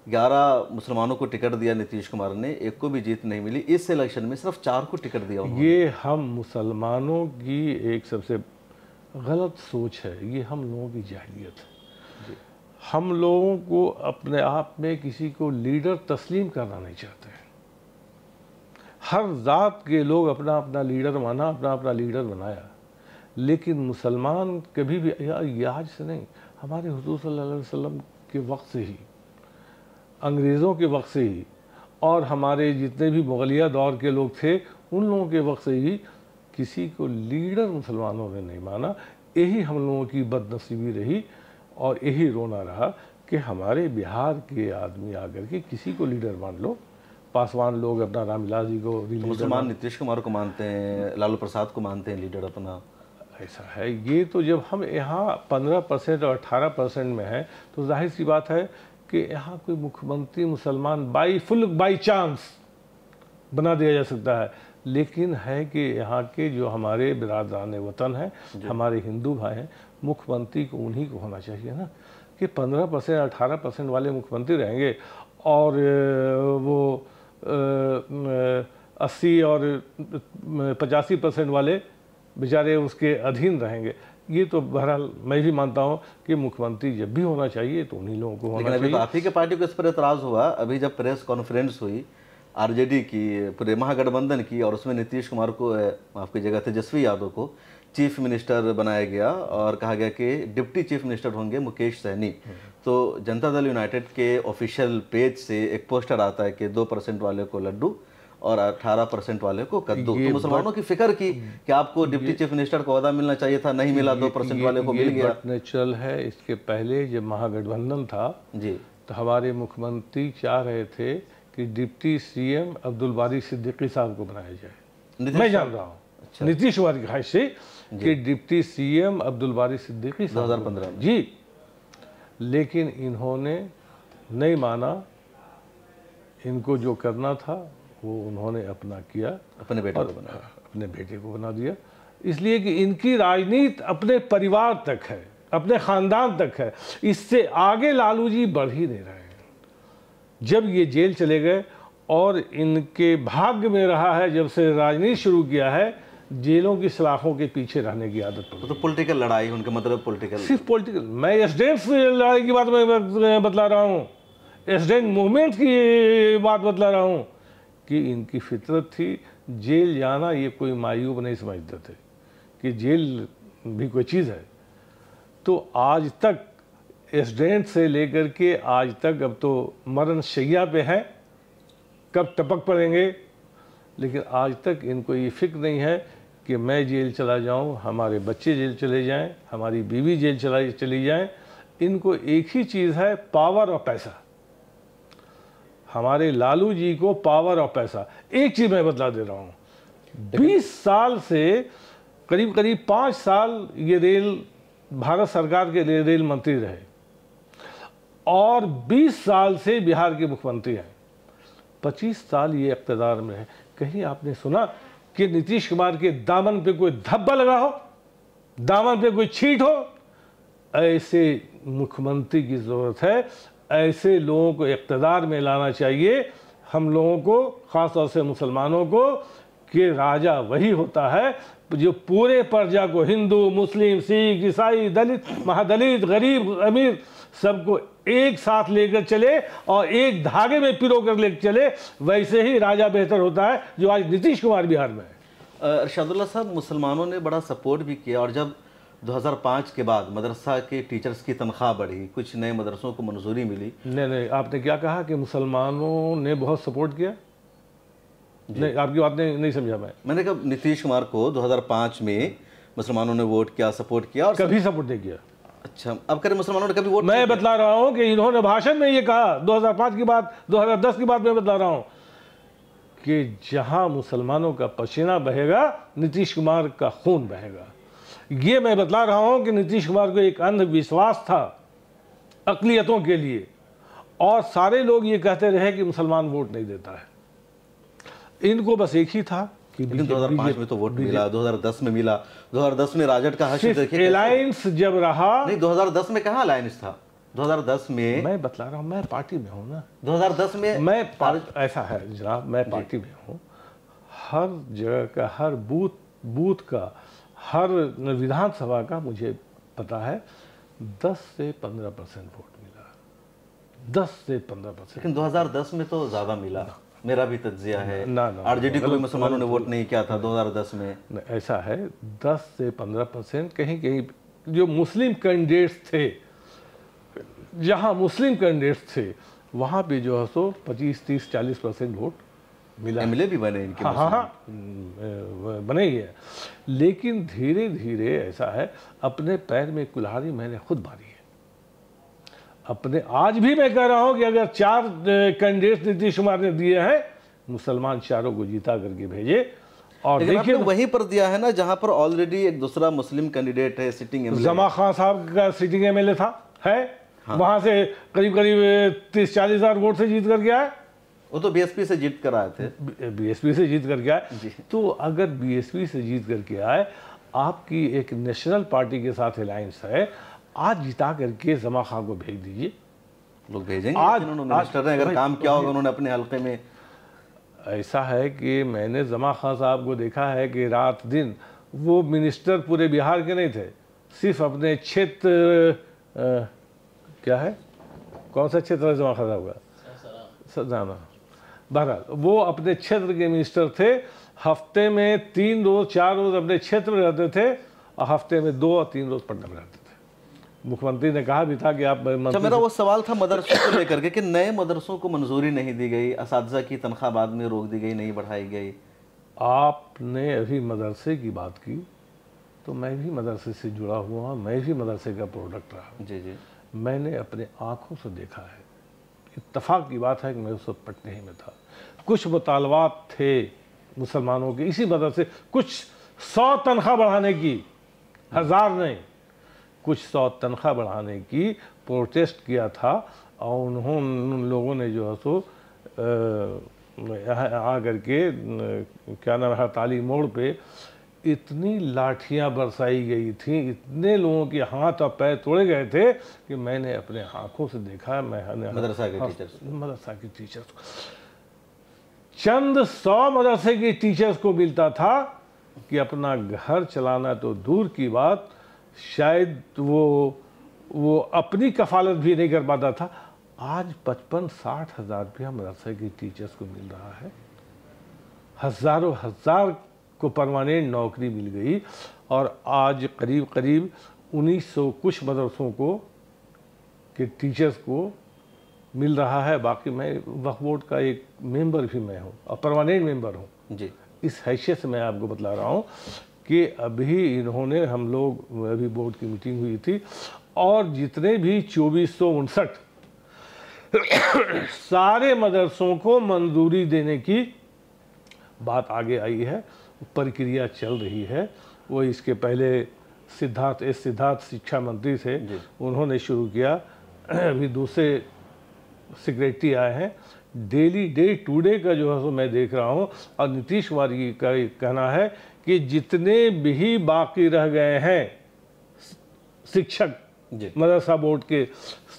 11 मुसलमानों को टिकट दिया नीतीश कुमार ने, एक को भी जीत नहीं मिली। इस इलेक्शन में सिर्फ 4 को टिकट दिया उन्होंने। ये हम मुसलमानों की एक सबसे गलत सोच है, ये हम लोगों की जाहिलियत है। हम लोगों को अपने आप में किसी को लीडर तस्लीम करना नहीं चाहते हैं। हर जात के लोग अपना अपना लीडर माना, अपना अपना लीडर बनाया, लेकिन मुसलमान कभी भी, ये आज से नहीं, हमारे हुजूर सल्लल्लाहु अलैहि वसल्लम के वक्त से ही, अंग्रेज़ों के वक्त से ही, और हमारे जितने भी मुगलिया दौर के लोग थे उन लोगों के वक्त से ही किसी को लीडर मुसलमानों ने नहीं माना। यही हम लोगों की बदनसीबी रही, और यही रोना रहा कि हमारे बिहार के आदमी आकर के किसी को लीडर मान लो। पासवान लोग अपना रामविलास जी को मुसलमान नीतीश कुमार को मानते हैं, लालू प्रसाद को मानते हैं लीडर अपना। ऐसा है। ये तो जब हम यहाँ 15% और 18% में है, तो जाहिर सी बात है कि यहाँ कोई मुख्यमंत्री मुसलमान बाई चांस बना दिया जा सकता है। लेकिन है कि यहाँ के जो हमारे बिरादरान वतन हैं, हमारे हिंदू भाई हैं, मुख्यमंत्री को उन्हीं को होना चाहिए ना, कि 15% 18% वाले मुख्यमंत्री रहेंगे और वो 80 और 85% वाले बेचारे उसके अधीन रहेंगे। ये तो बहरहाल मैं भी मानता हूँ कि मुख्यमंत्री जब भी होना चाहिए तो उन्हीं लोगों को होना चाहिए। तो आप ही के पार्टी को इस पर एतराज़ हुआ। अभी जब प्रेस कॉन्फ्रेंस हुई आरजेडी की, पूरे महागठबंधन की, और उसमें नीतीश कुमार को, आपकी जगह तेजस्वी यादव को चीफ मिनिस्टर बनाया गया और कहा गया कि डिप्टी चीफ मिनिस्टर होंगे मुकेश सहनी। तो जनता दल यूनाइटेड के ऑफिशियल पेज से एक पोस्टर आता है कि 2% वाले को लड्डू और 18% वाले को कद्दू। तो मुसलमानों की फिक्र की कि आपको डिप्टी चीफ मिनिस्टर का ओहदा मिलना चाहिए था, नहीं मिला, 2% वाले को मिल गया। नेचुरल है। इसके पहले जब महागठबंधन था जी, तो हमारे मुख्यमंत्री चाह रहे थे कि डिप्टी सीएम अब्दुल बारी सिद्दीकी साहब को बनाया जाए। मैं जान रहा हूँ नीतीश कुमार की ख्वाहिश से कि डिप्टी सीएम अब्दुल बारी सिद्दीकी 2015 में जी, लेकिन इन्होंने नहीं माना। इनको जो करना था वो उन्होंने अपना किया, अपने बेटे को बनाया, अपने बेटे को बना दिया। इसलिए कि इनकी राजनीति अपने परिवार तक है, अपने ख़ानदान तक है, इससे आगे लालू जी बढ़ ही नहीं रहे हैं। जब ये जेल चले गए और इनके भाग्य में रहा है, जब से राजनीति शुरू किया है, जेलों की सलाखों के पीछे रहने की आदत पड़ गई। तो पॉलिटिकल लड़ाई, उनका मतलब पॉलिटिकल, सिर्फ पॉलिटिकल। मैं एसडेंट लड़ाई की बात मैं बतला रहा हूँ, एसडेंट मूवमेंट की बात बतला रहा हूँ कि इनकी फितरत थी जेल जाना, ये कोई मायूब नहीं समझते थे कि जेल भी कोई चीज़ है। तो आज तक एसडेंट से लेकर के आज तक, अब तो मरण शैया पे हैं, कब टपक पड़ेंगे, लेकिन आज तक इनको ये फिक्र नहीं है कि मैं जेल चला जाऊं, हमारे बच्चे जेल चले जाएं, हमारी बीवी जेल चली जाएं। इनको एक ही चीज़ है, पावर और पैसा। हमारे लालू जी को पावर और पैसा। एक चीज़ मैं बतला दे रहा हूँ, 20 साल से करीब करीब 5 साल ये रेल, भारत सरकार के रेल मंत्री रहे और 20 साल से बिहार के मुख्यमंत्री हैं। 25 साल ये इक़्तिदार में है। कहीं आपने सुना कि नीतीश कुमार के दामन पे कोई धब्बा लगा हो, दामन पे कोई छींट हो? ऐसे मुख्यमंत्री की ज़रूरत है, ऐसे लोगों को इक़्तिदार में लाना चाहिए। हम लोगों को, ख़ास तौर से मुसलमानों को, कि राजा वही होता है जो पूरे प्रजा को, हिंदू, मुस्लिम, सिख, ईसाई, दलित, महादलित, गरीब, अमीर, सबको एक साथ लेकर चले और एक धागे में पिरो कर लेकर चले। वैसे ही राजा बेहतर होता है, जो आज नीतीश कुमार बिहार में है। अरशदुल्ला साहब, मुसलमानों ने बड़ा सपोर्ट भी किया और जब 2005 के बाद मदरसा के टीचर्स की तनख्वाह बढ़ी, कुछ नए मदरसों को मंजूरी मिली। नहीं, आपने क्या कहा कि मुसलमानों ने बहुत सपोर्ट किया? नहीं, आपकी बात नहीं समझा मैंने कहा नीतीश कुमार को 2005 में मुसलमानों ने वोट किया, सपोर्ट किया, और कभी सपोर्ट नहीं किया। अच्छा, अब करें मुसलमानों ने कभी वोट? मैं बतला रहा हूं कि इन्होंने भाषण में ये कहा, 2005 की बात, 2010 की बात मैं बतला रहा हूं कि जहां मुसलमानों का पसीना बहेगा, नीतीश कुमार का खून बहेगा। ये मैं बतला रहा हूं कि नीतीश कुमार को एक अंधविश्वास था अक़लियतों के लिए, और सारे लोग ये कहते रहे कि मुसलमान वोट नहीं देता है। इनको बस एक ही था कि 2005 में तो वोट मिला, 2010 में मिला। 2010 में राजद का हश्र देखिए, अलायंस जब रहा। नहीं, 2010 में कहाँ अलायंस था? 2010 में मैं बतला रहा हूँ, मैं पार्टी में हूँ ना। 2010 में मैं ऐसा है जनाब, मैं पार्टी में हूँ। हर जगह का, हर बूथ का, हर विधानसभा का मुझे पता है 10 से 15% वोट मिला, 10 से 15%। लेकिन 2010 में तो ज़्यादा मिला, मेरा भी तज्जिया है। ना आरजेडी को भी मुसलमानों ने वोट नहीं किया था 2010 में। ऐसा है, 10 से 15%। कहीं कहीं जो मुस्लिम कैंडिडेट्स थे, जहाँ मुस्लिम कैंडिडेट्स थे, वहाँ पे जो है सो 25, 30, 40% वोट मिला। एमएलए भी बने इनके। हाँ, बने ही है। लेकिन धीरे धीरे ऐसा है, अपने पैर में कुल्हाड़ी मैंने खुद मारी है। अपने, आज भी मैं कह रहा हूं कि अगर 4 कैंडिडेट नीतीश कुमार ने दिए हैं, मुसलमान चारों को जीता करके भेजे। और देखिए, वहीं पर दिया है ना जहां पर ऑलरेडी एक दूसरा मुस्लिम कैंडिडेट है, सिटिंग एमएलए। जमा खान साहब का सिटिंग एमएलए था, है। हाँ। वहां से करीब करीब 30-40 हज़ार वोट से जीत कर गया है। वो तो बीएसपी से जीत कर आए थे। बीएसपी से जीत कर गया है। तो अगर बीएसपी से जीत करके आए, आपकी एक नेशनल पार्टी के साथ अलायंस है, आज जिता करके जमा खान को भेज दीजिए। लोग भेजेंगे, आज मिनिस्टर ने अगर काम किया होगा उन्होंने अपने हल्के में। ऐसा है कि मैंने जमा खान साहब को देखा है कि रात दिन, वो मिनिस्टर पूरे बिहार के नहीं थे, सिर्फ अपने क्षेत्र, क्या है, कौन सा क्षेत्र है जमा खान साहब का? जाना। बहरहाल वो अपने क्षेत्र के मिनिस्टर थे। हफ्ते में 3 रोज 4 रोज अपने क्षेत्र में रहते थे और हफ्ते में 2 और 3 रोज पटना में रहते थे। मुख्यमंत्री ने कहा भी था कि आप मेरा वो सवाल था मदरसों को लेकर के कि नए मदरसों को मंजूरी नहीं दी गई, असातिज़ा की तनख्वाह बाद में रोक दी गई, नहीं बढ़ाई गई। आपने अभी मदरसे की बात की, तो मैं भी मदरसे से जुड़ा हुआ, मैं भी मदरसे का प्रोडक्ट रहा। जी। मैंने अपने आँखों से देखा है। इत्तफाक की बात है कि मैं उस वक्त पटने ही में था। कुछ मुतालबात थे मुसलमानों के, इसी मदरसे कुछ 100 तनख्वाह बढ़ाने की, 1000 नहीं, कुछ 100 तनख्वाह बढ़ाने की प्रोटेस्ट किया था। और उन लोगों ने जो है सो आ करके, क्या नाम है, ताली मोड़ पे इतनी लाठियां बरसाई गई थी, इतने लोगों के हाथ और पैर तोड़े गए थे कि मैंने अपने आंखों से देखा। मदरसा के टीचर्स चंद 100 मदरसे के टीचर्स को मिलता था कि अपना घर चलाना तो दूर की बात, शायद वो अपनी कफालत भी नहीं कर पाता था। आज 55-60 हज़ार रुपया मदरसे के टीचर्स को मिल रहा है। हज़ारों हज़ार को परमानेंट नौकरी मिल गई और आज करीब करीब 1900 कुछ मदरसों को के टीचर्स को मिल रहा है। बाकी मैं वक्फ बोर्ड का एक मेंबर भी मैं हूँ और परमानेंट मेंबर हूँ जी। इस हैसियत से मैं आपको बतला रहा हूँ कि अभी इन्होंने, हम लोग अभी बोर्ड की मीटिंग हुई थी और जितने भी 2459 सारे मदरसों को मंजूरी देने की बात आगे आई है, प्रक्रिया चल रही है। वो इसके पहले सिद्धार्थ शिक्षा मंत्री थे, उन्होंने शुरू किया। अभी दूसरे सेक्रेटरी आए हैं। डेली डे टू डे का जो है सो मैं देख रहा हूँ और नीतीश कुमार जी का कहना है कि जितने भी बाकी रह गए हैं शिक्षक मदरसा बोर्ड के,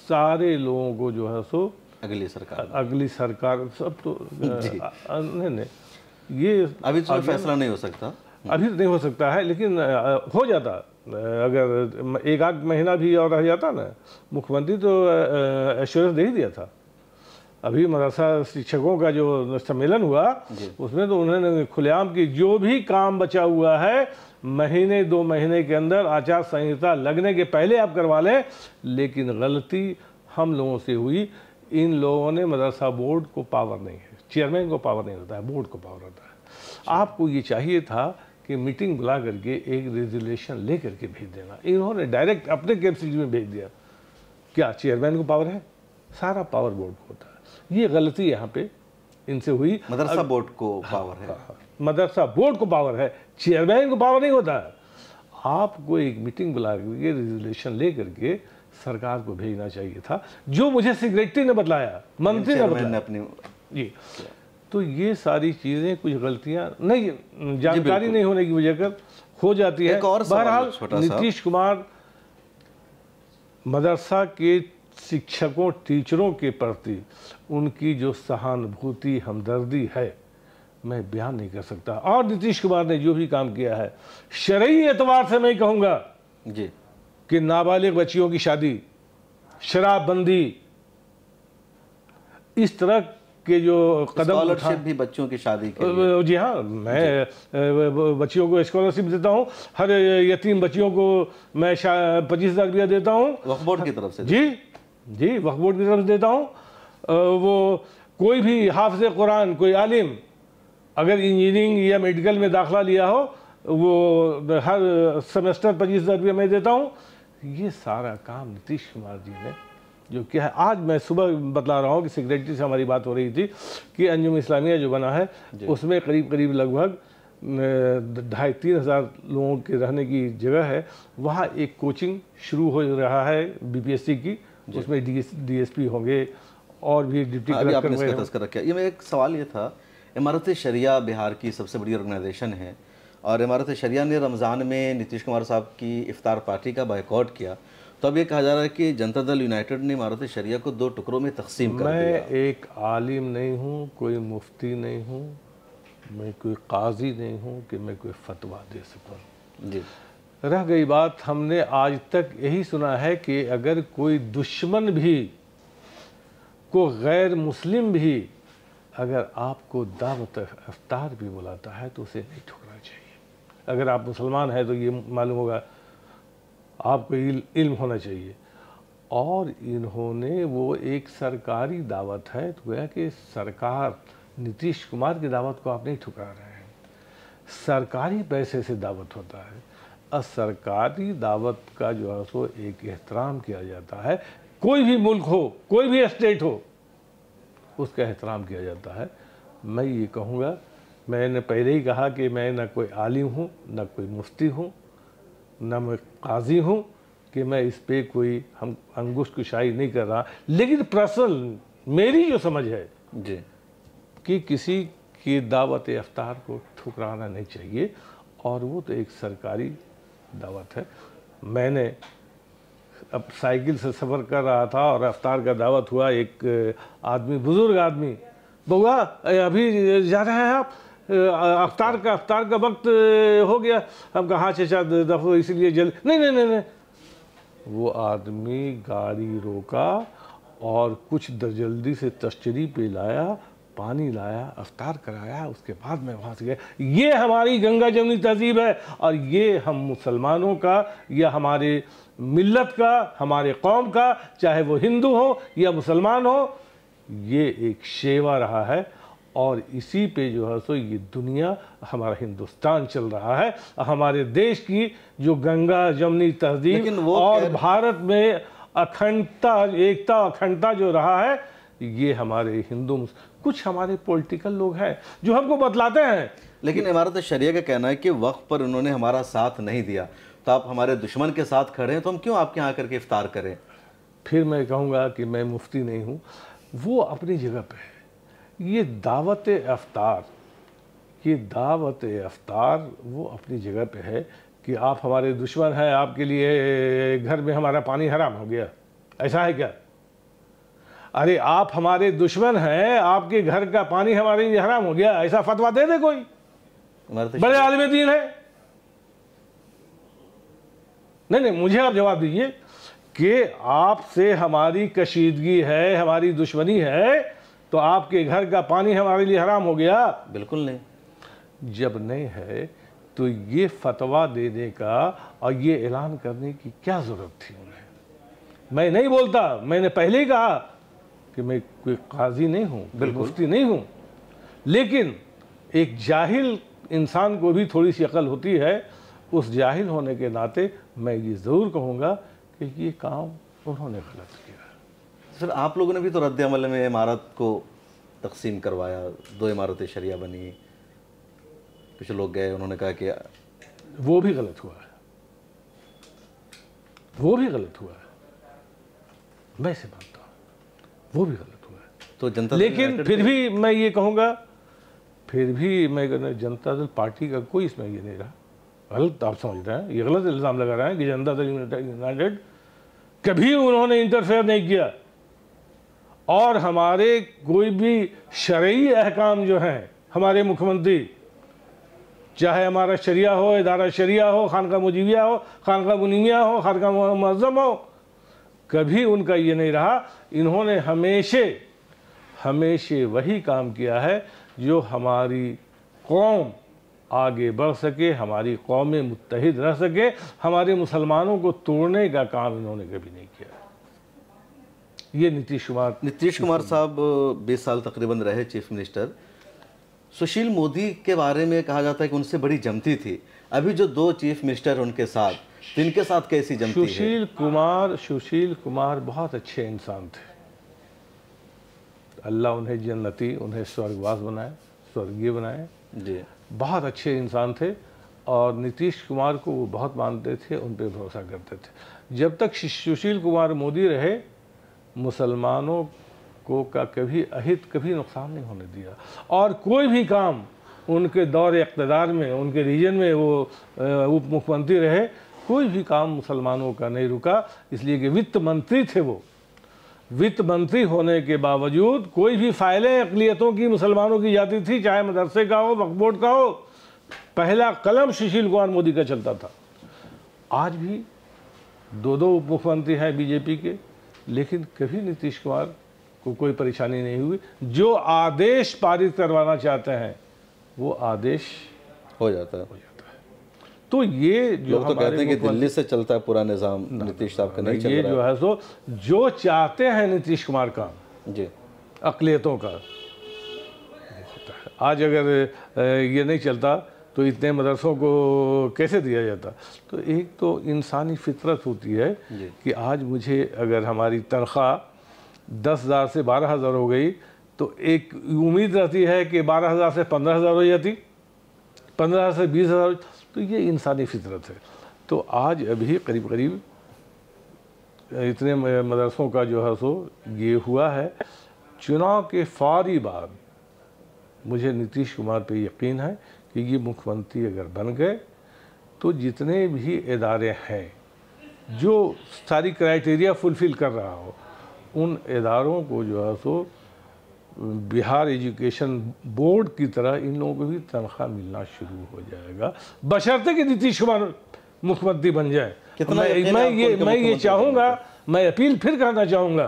सारे लोगों को जो है सो अगली सरकार सब तो नहीं, ये अभी तो फैसला नहीं हो सकता, अभी नहीं हो सकता है, लेकिन हो जाता अगर एक आध महीना भी और रह जाता ना। मुख्यमंत्री तो एश्योरेंस दे ही दिया था। अभी मदरसा शिक्षकों का जो सम्मेलन हुआ उसमें तो उन्होंने खुलेआम की जो भी काम बचा हुआ है महीने 2 महीने के अंदर आचार संहिता लगने के पहले आप करवा लें। लेकिन गलती हम लोगों से हुई। इन लोगों ने, मदरसा बोर्ड को पावर नहीं है, चेयरमैन को पावर नहीं होता है, बोर्ड को पावर होता है। आपको ये चाहिए था कि मीटिंग बुला करके एक रेजोल्यूशन ले करके भेज देना। इन्होंने डायरेक्ट अपने कैपेसिटी में भेज दिया। क्या चेयरमैन को पावर है? सारा पावर बोर्ड को होता है। ये गलती यहाँ पे इनसे हुई। मदरसा बोर्ड को पावर है, मदरसा बोर्ड को पावर है, चेयरमैन को पावर नहीं होता है। आपको एक मीटिंग बुला करके रेजोल्यूशन ले करके सरकार को भेजना चाहिए था, जो मुझे सेक्रेटरी ने बतलाया, मंत्री ने बतलाया अपनी जी। तो ये सारी चीजें, कुछ गलतियां नहीं, जानकारी नहीं होने की वजह कर हो जाती है। बहरहाल नीतीश कुमार मदरसा के शिक्षकों टीचरों के प्रति उनकी जो सहानुभूति हमदर्दी है मैं बयान नहीं कर सकता। और नीतीश कुमार ने जो भी काम किया है, शरई एतबार से मैं कहूँगा जी कि नाबालिग बच्चियों की शादी, शराबबंदी, इस तरह के जो कदम स्कॉलरशिप भी बच्चों की शादी के लिए। जी हाँ, मैं बच्चियों को स्कॉलरशिप देता हूँ। हर यतीम बच्चियों को मैं 25,000 रुपया देता हूँ वक्फ बोर्ड की तरफ से। जी वक्फ बोर्ड की तरफ से देता हूँ। वो कोई भी हाफिज़ कुरान, कोई आलिम अगर इंजीनियरिंग या मेडिकल में दाखिला लिया हो, वो हर सेमेस्टर 25,000 रुपया मैं देता हूँ। ये सारा काम नीतीश कुमार जी ने जो किया है। आज मैं सुबह बतला रहा हूँ कि सेक्रेटरी से हमारी बात हो रही थी कि अंजुम इस्लामिया जो बना है उसमें करीब करीब लगभग 2,500-3 हज़ार लोगों के रहने की जगह है। वहाँ एक कोचिंग शुरू हो रहा है बीपीएससी की, उसमें डीएसपी होंगे और भी डिप्टी कलेक्टर। ये मेरा एक सवाल ये था, इमारत शरिया बिहार की सबसे बड़ी ऑर्गेनाइजेशन है और इमारत शरिया ने रमज़ान में नीतीश कुमार साहब की इफ्तार पार्टी का बायकॉट किया, तो अब ये कहा जा रहा है कि जनता दल यूनाइटेड ने इमारत शरिया को 2 टुकड़ों में तकसीम कर दिया। मैं एक आलिम नहीं हूँ, कोई मुफ्ती नहीं हूँ, मैं कोई काजी नहीं हूँ कि मैं कोई फतवा दे सकूँ जी। रह गई बात, हमने आज तक यही सुना है कि अगर कोई दुश्मन भी, को गैर मुस्लिम भी अगर आपको दावत इफ्तार भी बुलाता है तो उसे नहीं ठुकराना चाहिए। अगर आप मुसलमान हैं तो ये मालूम होगा, आपको इल्म होना चाहिए। और इन्होंने, वो एक सरकारी दावत है, तो गोया कि सरकार, नीतीश कुमार की दावत को आप नहीं ठुकरा रहे हैं। सरकारी पैसे से दावत होता है और सरकारी दावत का जो है सो एक एहतराम किया जाता है। कोई भी मुल्क हो, कोई भी स्टेट हो, उसका एहतराम किया जाता है। मैं ये कहूँगा, मैंने पहले ही कहा कि मैं न कोई आलिम हूँ, न कोई मुफ्ती हूँ, न मैं काजी हूँ कि मैं इस पे कोई हम अंगुष्ठ कुशाई नहीं कर रहा। लेकिन पर्सनल मेरी जो समझ है जी कि किसी की दावत इफ्तार को ठुकराना नहीं चाहिए। और वो तो एक सरकारी दावत है। मैंने अब साइकिल से सफ़र कर रहा था और अफ्तार का दावत हुआ। एक आदमी, बुज़ुर्ग आदमी, बउआ अभी जा रहे हैं आप, अफ्तार का वक्त हो गया। हम कहा हाँ चचा दफो, इसीलिए जल्द नहीं नहीं नहीं नहीं। वो आदमी गाड़ी रोका और कुछ जल्दी से तश्तरी पे लाया, पानी लाया, अफ्तार कराया, उसके बाद मैं वहाँ से गया। ये हमारी गंगा जमुनी तहजीब है और ये हम मुसलमानों का या हमारे मिल्लत का, हमारे कौम का, चाहे वो हिंदू हो या मुसलमान हो, ये एक शेवा रहा है। और इसी पे जो है सो ये दुनिया, हमारा हिंदुस्तान चल रहा है। हमारे देश की जो गंगा जमुनी तहजीब और भारत में अखंडता, एकता अखंडता जो रहा है, ये हमारे हिंदू, कुछ हमारे पॉलिटिकल लोग हैं जो हमको बतलाते हैं। लेकिन इमारत शरिया का कहना है कि वक्त पर उन्होंने हमारा साथ नहीं दिया, तो आप हमारे दुश्मन के साथ खड़े हैं, तो हम क्यों आपके यहाँ करके इफ्तार करें? फिर मैं कहूँगा कि मैं मुफ्ती नहीं हूँ, वो अपनी जगह पे है। ये दावत अफ्तार, ये दावत अफ्तार वो अपनी जगह पे है कि आप हमारे दुश्मन हैं, आपके लिए घर में हमारा पानी हराम हो गया, ऐसा है क्या? अरे आप हमारे दुश्मन हैं, आपके घर का पानी हमारे लिए हराम हो गया, ऐसा फतवा दे दे कोई, बड़े आलिम दीन है। नहीं नहीं, मुझे आप जवाब दीजिए कि आपसे हमारी कशीदगी है, हमारी दुश्मनी है, तो आपके घर का पानी हमारे लिए हराम हो गया? बिल्कुल नहीं। जब नहीं है तो ये फतवा देने का और ये ऐलान करने की क्या ज़रूरत थी उन्हें? मैं नहीं बोलता, मैंने पहले ही कहा कि मैं कोई काजी नहीं हूँ, मुफ्ती नहीं हूँ, लेकिन एक जाहिल इंसान को भी थोड़ी सी अकल होती है। उस जाहिल होने के नाते मैं ये ज़रूर कहूँगा कि ये काम उन्होंने गलत किया। सर, आप लोगों ने भी तो रद्द अमल में इमारत को तकसीम करवाया, 2 इमारतें शरिया बनी, कुछ लोग गए, उन्होंने कहा कि वो भी गलत हुआ है, वो भी गलत हुआ है, मैं इसे मानता हूँ, वो भी गलत हुआ है। तो जनता, लेकिन फिर भी मैं ये कहूँगा, फिर भी मैं जनता दल पार्टी का कोई इसमें ये नहीं रहा। गलत आप समझ रहे हैं, ये गलत इल्ज़ाम लगा रहे हैं कि जनता दल यूनाइटेड, कभी उन्होंने इंटरफेयर नहीं किया। और हमारे कोई भी शरई अहकाम जो हैं, हमारे मुख्यमंत्री, चाहे हमारा शरिया हो, इदारा शरिया हो, खानका मुजीबिया हो, खानका मुनीमिया हो, खानका मुअज़्ज़म हो, कभी उनका ये नहीं रहा। इन्होंने हमेशा वही काम किया है जो हमारी कौम आगे बढ़ सके, हमारी कौमें मुत्तहिद रह सके। हमारे मुसलमानों को तोड़ने का काम इन्होंने कभी नहीं किया। ये नीतीश कुमार साहब 20 साल तकरीबन रहे चीफ मिनिस्टर। सुशील मोदी के बारे में कहा जाता है कि उनसे बड़ी जमती थी। अभी जो 2 चीफ मिनिस्टर उनके साथ, तो इनके साथ कैसी जमती है? सुशील कुमार बहुत अच्छे इंसान थे। अल्लाह उन्हें जन्नती, उन्हें स्वर्गवास बनाए, स्वर्गीय बनाए जी। बहुत अच्छे इंसान थे और नीतीश कुमार को वो बहुत मानते थे, उन पर भरोसा करते थे। जब तक सुशील कुमार मोदी रहे, मुसलमानों को का कभी अहित, कभी नुकसान नहीं होने दिया। और कोई भी काम उनके दौर इक़्तिदार में, उनके रीजन में वो उप मुख्यमंत्री रहे, कोई भी काम मुसलमानों का नहीं रुका। इसलिए कि वित्त मंत्री थे वो। वित्त मंत्री होने के बावजूद कोई भी फाइलें अक़लियतों की मुसलमानों की जाती थी, चाहे मदरसे का हो, वक्फ बोर्ड का हो, पहला कलम सुशील कुमार मोदी का चलता था। आज भी 2 उप मुख्यमंत्री हैं बीजेपी के, लेकिन कभी नीतीश कुमार को कोई परेशानी नहीं हुई। जो आदेश पारित करवाना चाहते हैं वो आदेश हो जाता है। तो ये जो लोग तो कहते हैं कि दिल्ली से चलता है पूरा निज़ाम, नीतीश साहब का नहीं चल रहा है। ये जो है सो जो चाहते हैं नीतीश कुमार का जी, अक़लियतों का आज अगर ये नहीं चलता तो इतने मदरसों को कैसे दिया जाता? तो एक तो इंसानी फितरत होती है कि आज मुझे अगर हमारी तनख्वाह 10,000 से 12,000 हो गई तो एक उम्मीद रहती है कि 12,000 से 15,000 हो जाती, 15,000 से 20,000। तो ये इंसानी फितरत है। तो आज अभी करीब करीब इतने मदरसों का जो है सो ये हुआ है। चुनाव के फौरी बाद मुझे नीतीश कुमार पे यकीन है कि ये मुख्यमंत्री अगर बन गए तो जितने भी इदारे हैं जो सारी क्राइटेरिया फुलफ़िल कर रहा हो, उन इदारों को जो है सो बिहार एजुकेशन बोर्ड की तरह इन लोगों को भी तनख्वाह मिलना शुरू हो जाएगा, बशर्ते कि नीतीश कुमार मुख्यमंत्री बन जाए। मैं ये चाहूँगा, मैं अपील फिर करना चाहूँगा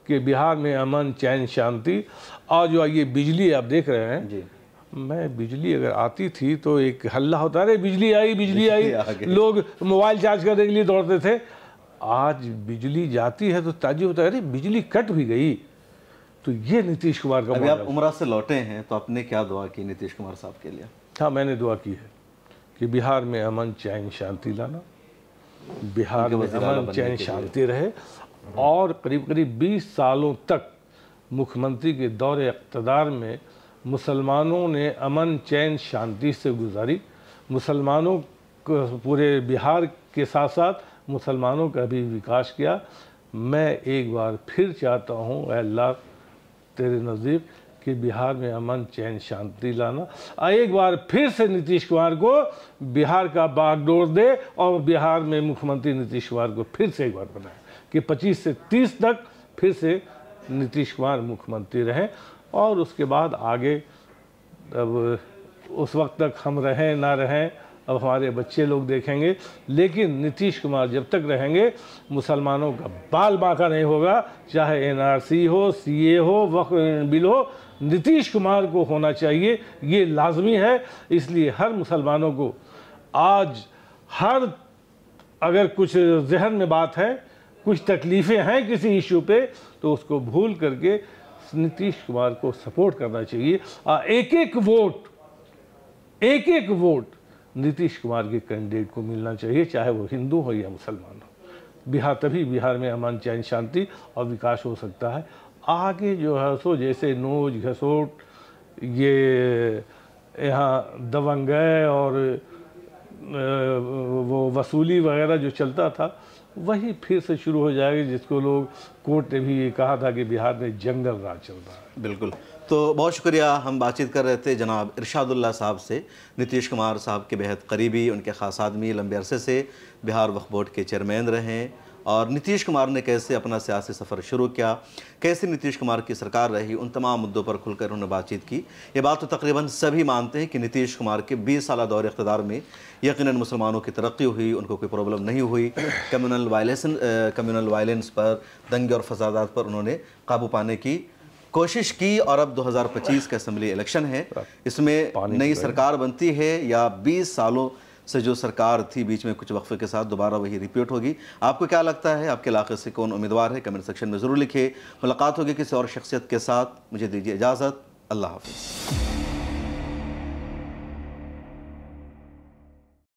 कि बिहार में अमन चैन शांति, और जो ये बिजली आप देख रहे हैं जी। मैं बिजली अगर आती थी तो एक हल्ला होता है, बिजली आई, लोग मोबाइल चार्ज करने के लिए दौड़ते थे। आज बिजली जाती है तो ताज्जुब होता है, अरे बिजली कट भी गई। तो ये नीतीश कुमार का। अभी आप उमरा से लौटे हैं तो आपने क्या दुआ की नीतीश कुमार साहब के लिए? हाँ, मैंने दुआ की है कि बिहार में अमन चैन शांति लाना, बिहार में अमन चैन शांति रहे, और करीब करीब 20 सालों तक मुख्यमंत्री के दौरे इक़्तिदार में मुसलमानों ने अमन चैन शांति से गुजारी। मुसलमानों को, पूरे बिहार के साथ साथ मुसलमानों का भी विकास किया। मैं एक बार फिर चाहता हूँ अल्लाह तेरे नज़दीक कि बिहार में अमन चैन शांति लाना, और एक बार फिर से नीतीश कुमार को बिहार का बागडोर दे, और बिहार में मुख्यमंत्री नीतीश कुमार को फिर से एक बार बनाए कि 25 से 30 तक फिर से नीतीश कुमार मुख्यमंत्री रहें। और उसके बाद आगे, अब उस वक्त तक हम रहें ना रहें, अब हमारे बच्चे लोग देखेंगे, लेकिन नीतीश कुमार जब तक रहेंगे मुसलमानों का बाल बांका नहीं होगा। चाहे एनआरसी हो, सीए हो, वक्फ बिल हो, नीतीश कुमार को होना चाहिए, ये लाजमी है। इसलिए हर मुसलमानों को आज अगर कुछ जहन में बात है, कुछ तकलीफ़ें हैं किसी इशू पे, तो उसको भूल करके नीतीश कुमार को सपोर्ट करना चाहिए। एक एक वोट नीतीश कुमार के कैंडिडेट को मिलना चाहिए, चाहे वो हिंदू हो या मुसलमान हो। तभी बिहार में अमन चैन शांति और विकास हो सकता है। आगे जो है सो जैसे नोच घसोट, ये यहाँ दबंगई और वो वसूली वगैरह जो चलता था, वही फिर से शुरू हो जाएगी, जिसको लोग कोर्ट ने भी ये कहा था कि बिहार में जंगल राज चल रहा है। बिल्कुल। तो बहुत शुक्रिया। हम बातचीत कर रहे थे जनाब इरशादुल्लाह साहब से, नीतीश कुमार साहब के बेहद करीबी, उनके ख़ास आदमी, लंबे अरसे से बिहार वक्फ बोर्ड के चेयरमैन रहे, और नीतीश कुमार ने कैसे अपना सियासी सफ़र शुरू किया, कैसे नीतीश कुमार की सरकार रही, उन तमाम मुद्दों पर खुलकर उन्होंने बातचीत की। ये बात तो तकरीबन सभी मानते हैं कि नीतीश कुमार के 20 साल दौर इक़्तिदार में यकीनन मुसलमानों की तरक्की हुई, उनको कोई प्रॉब्लम नहीं हुई। कम्युनल वायलेंस पर, दंगे और फसादात पर उन्होंने काबू पाने की कोशिश की। और अब 2025 का असेंबली इलेक्शन है, इसमें नई सरकार बनती है या 20 सालों से जो सरकार थी बीच में कुछ वक्फे के साथ दोबारा वही रिपीट होगी? आपको क्या लगता है? आपके इलाके से कौन उम्मीदवार है? कमेंट सेक्शन में ज़रूर लिखिए। मुलाकात होगी किसी और शख्सियत के साथ। मुझे दीजिए इजाज़त। अल्लाह हाफ़िज़।